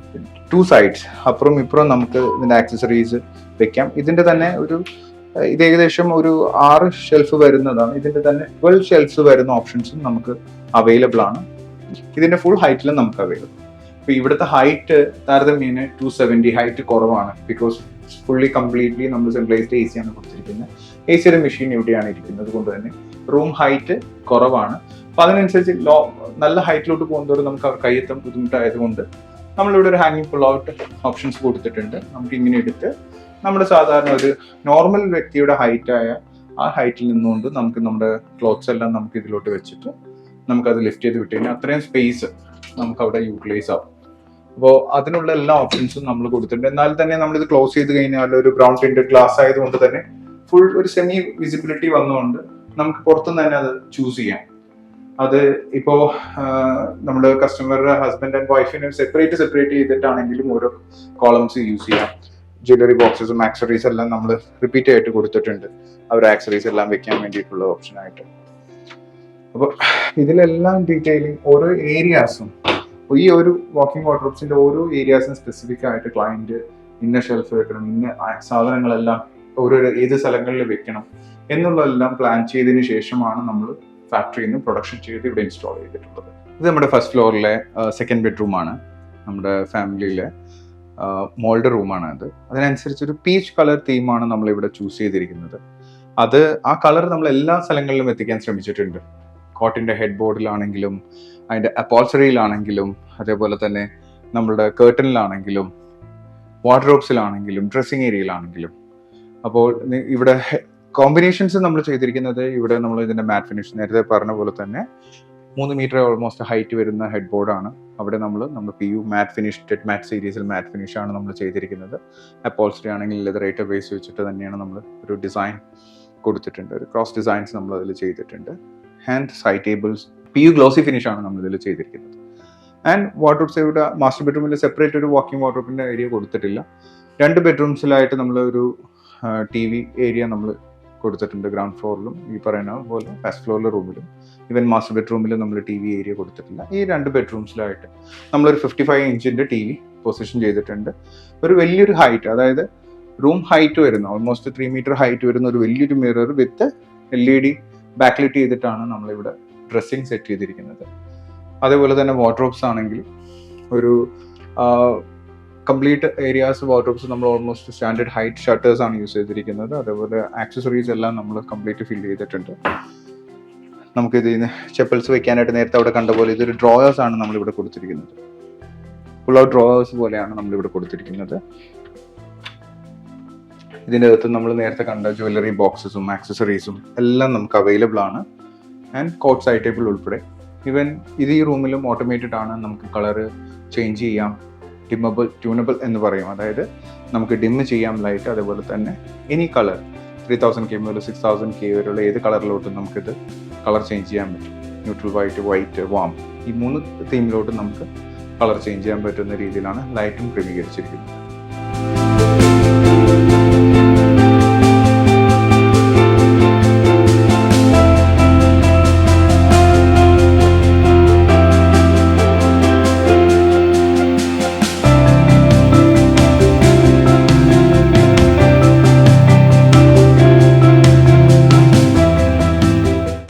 2 സൈഡ്സ് അപ്പുറം ഇപ്പുറം നമുക്ക് ഇതിന്റെ ആക്സസറീസ് വെക്കാം. ഇതിന്റെ തന്നെ ഇത് ഏകദേശം ഒരു 6 ഷെൽഫ് വരുന്നതാണ്. ഇതിന്റെ തന്നെ 12 ഷെൽഫ്സ് വരുന്ന ഓപ്ഷൻസും നമുക്ക് അവൈലബിൾ ആണ്. ഇതിന്റെ ഫുൾ ഹൈറ്റിലും നമുക്ക് അവൈലബിൾ. ഇപ്പൊ ഇവിടുത്തെ ഹൈറ്റ് താരതമ്യേന 270 ഹൈറ്റ് കുറവാണ്. ബിക്കോസ് ഫുള്ളി കംപ്ലീറ്റ്ലി നമ്മൾ സെൻട്രലൈസ്ഡ് AC ആണ് കൊടുത്തിരിക്കുന്നത്. ACയുടെ മെഷീൻ ഇവിടെയാണ് ഇരിക്കുന്നത് കൊണ്ട് തന്നെ റൂം ഹൈറ്റ് കുറവാണ്. അപ്പൊ അതിനനുസരിച്ച് നല്ല ഹൈറ്റിലോട്ട് പോകുന്നതോടെ നമുക്ക് കയ്യെത്താൻ ബുദ്ധിമുട്ടായതുകൊണ്ട് നമ്മളിവിടെ ഒരു ഹാങ്ങിങ് പുൾ ഔട്ട് ഓപ്ഷൻസ് കൊടുത്തിട്ടുണ്ട്. നമുക്ക് ഇങ്ങനെ എടുത്ത് നമ്മുടെ സാധാരണ ഒരു നോർമൽ വ്യക്തിയുടെ ഹൈറ്റായ ആ ഹൈറ്റിൽ നിന്നുകൊണ്ട് നമുക്ക് നമ്മുടെ ക്ലോത്ത്സ് എല്ലാം നമുക്ക് ഇതിലോട്ട് വെച്ചിട്ട് നമുക്കത് ലിഫ്റ്റ് ചെയ്ത് വിട്ട് കഴിഞ്ഞാൽ അത്രയും സ്പേസ് നമുക്ക് അവിടെ യൂട്ടിലൈസ് ആവും. അപ്പോൾ അതിനുള്ള എല്ലാ ഓപ്ഷൻസും നമ്മൾ കൊടുത്തിട്ടുണ്ട്. എന്നാൽ തന്നെ നമ്മളിത് ക്ലോസ് ചെയ്ത് കഴിഞ്ഞാൽ ഒരു ബ്രൗൺ ടിൻറ്റഡ് ഗ്ലാസ് ആയതുകൊണ്ട് തന്നെ ഫുൾ ഒരു സെമി വിസിബിലിറ്റി വന്നുകൊണ്ട് നമുക്ക് പുറത്തുനിന്ന് തന്നെ അത് ചൂസ് ചെയ്യാം. അത് ഇപ്പോ നമ്മുടെ കസ്റ്റമറുടെ ഹസ്ബൻഡ് ആൻഡ് വൈഫിനെ സെപ്പറേറ്റ് ചെയ്തിട്ടാണെങ്കിലും ഓരോ കോളംസ് യൂസ് ചെയ്യാം. ജ്വല്ലറി ബോക്സസും ആക്സറീസ് എല്ലാം നമ്മൾ റിപ്പീറ്റ് ആയിട്ട് കൊടുത്തിട്ടുണ്ട്, അവർ ആക്സറീസ് എല്ലാം വെക്കാൻ വേണ്ടിയിട്ടുള്ള ഓപ്ഷനായിട്ട്. അപ്പോൾ ഇതിലെല്ലാം ഡീറ്റെയിലിംഗ് ഓരോ ഏരിയാസും, ഈ ഒരു വാക്കിംഗ് വാർഡ്രോബ്സിന്റെ ഓരോ ഏരിയാസും സ്പെസിഫിക് ആയിട്ട് ക്ലയന്റ് ഇന്ന ഷെൽഫ് വെക്കണം, ഇന്ന സാധനങ്ങളെല്ലാം ഓരോ ഏത് സ്ഥലങ്ങളിൽ വെക്കണം എന്നുള്ളതെല്ലാം പ്ലാൻ ചെയ്തതിന് ശേഷമാണ് നമ്മൾ ഫാക്ടറിയിൽ നിന്ന് പ്രൊഡക്ഷൻ ചെയ്ത് ഇവിടെ ഇൻസ്റ്റാൾ ചെയ്തിട്ടുള്ളത്. ഇത് നമ്മുടെ ഫസ്റ്റ് ഫ്ലോറിലെ സെക്കൻഡ് ബെഡ്റൂമാണ്. നമ്മുടെ ഫാമിലിയിലെ മോൾഡ് റൂമാണ് അത്. അതിനനുസരിച്ച് ഒരു പീച്ച് കളർ തീമാണ് നമ്മളിവിടെ ചൂസ് ചെയ്തിരിക്കുന്നത്. അത് ആ കളർ നമ്മൾ എല്ലാ സ്ഥലങ്ങളിലും എത്തിക്കാൻ ശ്രമിച്ചിട്ടുണ്ട്. കോട്ടിൻ്റെ ഹെഡ് ബോർഡിലാണെങ്കിലും അതിൻ്റെ അപ്പോൾസറിയിലാണെങ്കിലും അതേപോലെ തന്നെ നമ്മളുടെ കേർട്ടനിലാണെങ്കിലും വാർഡ്രോബ്സിലാണെങ്കിലും ഡ്രസ്സിങ് ഏരിയയിലാണെങ്കിലും. അപ്പോൾ ഇവിടെ കോമ്പിനേഷൻസ് നമ്മൾ ചെയ്തിരിക്കുന്നത്, ഇവിടെ നമ്മൾ ഇതിൻ്റെ മാറ്റ് ഫിനിഷ് നേരത്തെ പറഞ്ഞ പോലെ തന്നെ 3 മീറ്റർ ഓൾമോസ്റ്റ് ഹൈറ്റ് വരുന്ന ഹെഡ് ബോർഡാണ്. അവിടെ നമ്മൾ PU മാറ്റ് ഫിനിഷ് മാറ്റ് സീരീസിൽ മാറ്റ് ഫിനിഷാണ് നമ്മൾ ചെയ്തിരിക്കുന്നത്. അപ്പോൾസറി ആണെങ്കിൽ ലെതറേറ്റർ ബേസ് വെച്ചിട്ട് തന്നെയാണ് നമ്മൾ ഒരു ഡിസൈൻ കൊടുത്തിട്ടുണ്ട്. ഒരു ക്രോസ് ഡിസൈൻസ് നമ്മൾ അതിൽ ചെയ്തിട്ടുണ്ട്. Hand side tables PU glossy ഫിനിഷാണ് നമ്മൾ ഇതിൽ ചെയ്തിരിക്കുന്നത്. ആൻഡ് വാർഡ്രോബ്സ് ഇവിടെ മാസ്റ്റർ ബെഡ്റൂമിൽ സെപ്പറേറ്റ് ഒരു വാക്കിംഗ് വാർഡ്രോബിൻ്റെ ഏരിയ കൊടുത്തിട്ടില്ല. 2 ബെഡ്റൂംസിലായിട്ട് നമ്മൾ ഒരു TV ഏരിയ നമ്മൾ കൊടുത്തിട്ടുണ്ട്. ഗ്രൗണ്ട് ഫ്ലോറിലും ഈ പറയുന്ന പോലെ ഫസ്റ്റ് ഫ്ലോറിലെ റൂമിലും ഈവൻ മാസ്റ്റർ ബെഡ്റൂമിലും നമ്മൾ TV ഏരിയ കൊടുത്തിട്ടില്ല. ഈ 2 ബെഡ്റൂംസിലായിട്ട് നമ്മളൊരു 55 ഇഞ്ചിൻ്റെ TV പൊസിഷൻ ചെയ്തിട്ടുണ്ട്. ഒരു വലിയൊരു ഹൈറ്റ്, അതായത് റൂം ഹൈറ്റ് വരുന്ന ഓൾമോസ്റ്റ് 3 മീറ്റർ ഹൈറ്റ് വരുന്ന ഒരു വലിയൊരു മിറർ വിത്ത് LED ബാക്ക്ലിറ്റ് ചെയ്തിട്ടാണ് നമ്മളിവിടെ ഡ്രസ്സിങ് സെറ്റ് ചെയ്തിരിക്കുന്നത്. അതേപോലെ തന്നെ വാർഡ്രോബ്സ് ആണെങ്കിൽ ഒരു കംപ്ലീറ്റ് ഏരിയാസ് വാർഡ്രോബ്സ് നമ്മൾ ഓൾമോസ്റ്റ് സ്റ്റാൻഡേർഡ് ഹൈറ്റ് ഷട്ടേഴ്സ് ആണ് യൂസ് ചെയ്തിരിക്കുന്നത്. അതേപോലെ ആക്സസറീസ് എല്ലാം നമ്മൾ കംപ്ലീറ്റ് ഫിൽ ചെയ്തിട്ടുണ്ട്. നമുക്ക് ഇതിന് ചെപ്പൽസ് വെക്കാനായിട്ട് നേരത്തെ അവിടെ കണ്ട പോലെ ഇതൊരു ഡ്രോയേഴ്സ് ആണ് നമ്മളിവിടെ കൊടുത്തിരിക്കുന്നത്. ഫുൾ ഔട്ട് ഡ്രോയേഴ്സ് പോലെയാണ് നമ്മളിവിടെ കൊടുത്തിരിക്കുന്നത്. ഇതിൻ്റെ അകത്ത് നമ്മൾ നേരത്തെ കണ്ട ജ്വല്ലറി ബോക്സസും ആക്സസറീസും എല്ലാം നമുക്ക് അവൈലബിൾ ആണ്. ആൻഡ് കോട്ട് സൈഡ് ടേബിൾ ഉൾപ്പെടെ. ഈവൻ ഇത് ഈ റൂമിലും ഓട്ടോമേറ്റഡ് ആണ്. നമുക്ക് കളറ് ചേഞ്ച് ചെയ്യാം, ഡിമ്മബിൾ ട്യൂണബിൾ എന്ന് പറയും. അതായത് നമുക്ക് ഡിമ്മ് ചെയ്യാം ലൈറ്റ്. അതേപോലെ തന്നെ എനി കളർ 3000K മുതൽ 6000K വരെയുള്ള ഏത് കളറിലോട്ടും നമുക്കിത് കളർ ചേഞ്ച് ചെയ്യാൻ പറ്റും. ന്യൂട്രൽ വൈറ്റ്, വാം, ഈ 3 തീമിലോട്ടും നമുക്ക് കളർ ചേഞ്ച് ചെയ്യാൻ പറ്റുന്ന രീതിയിലാണ് ലൈറ്റും ക്രമീകരിച്ചിരിക്കുന്നത്.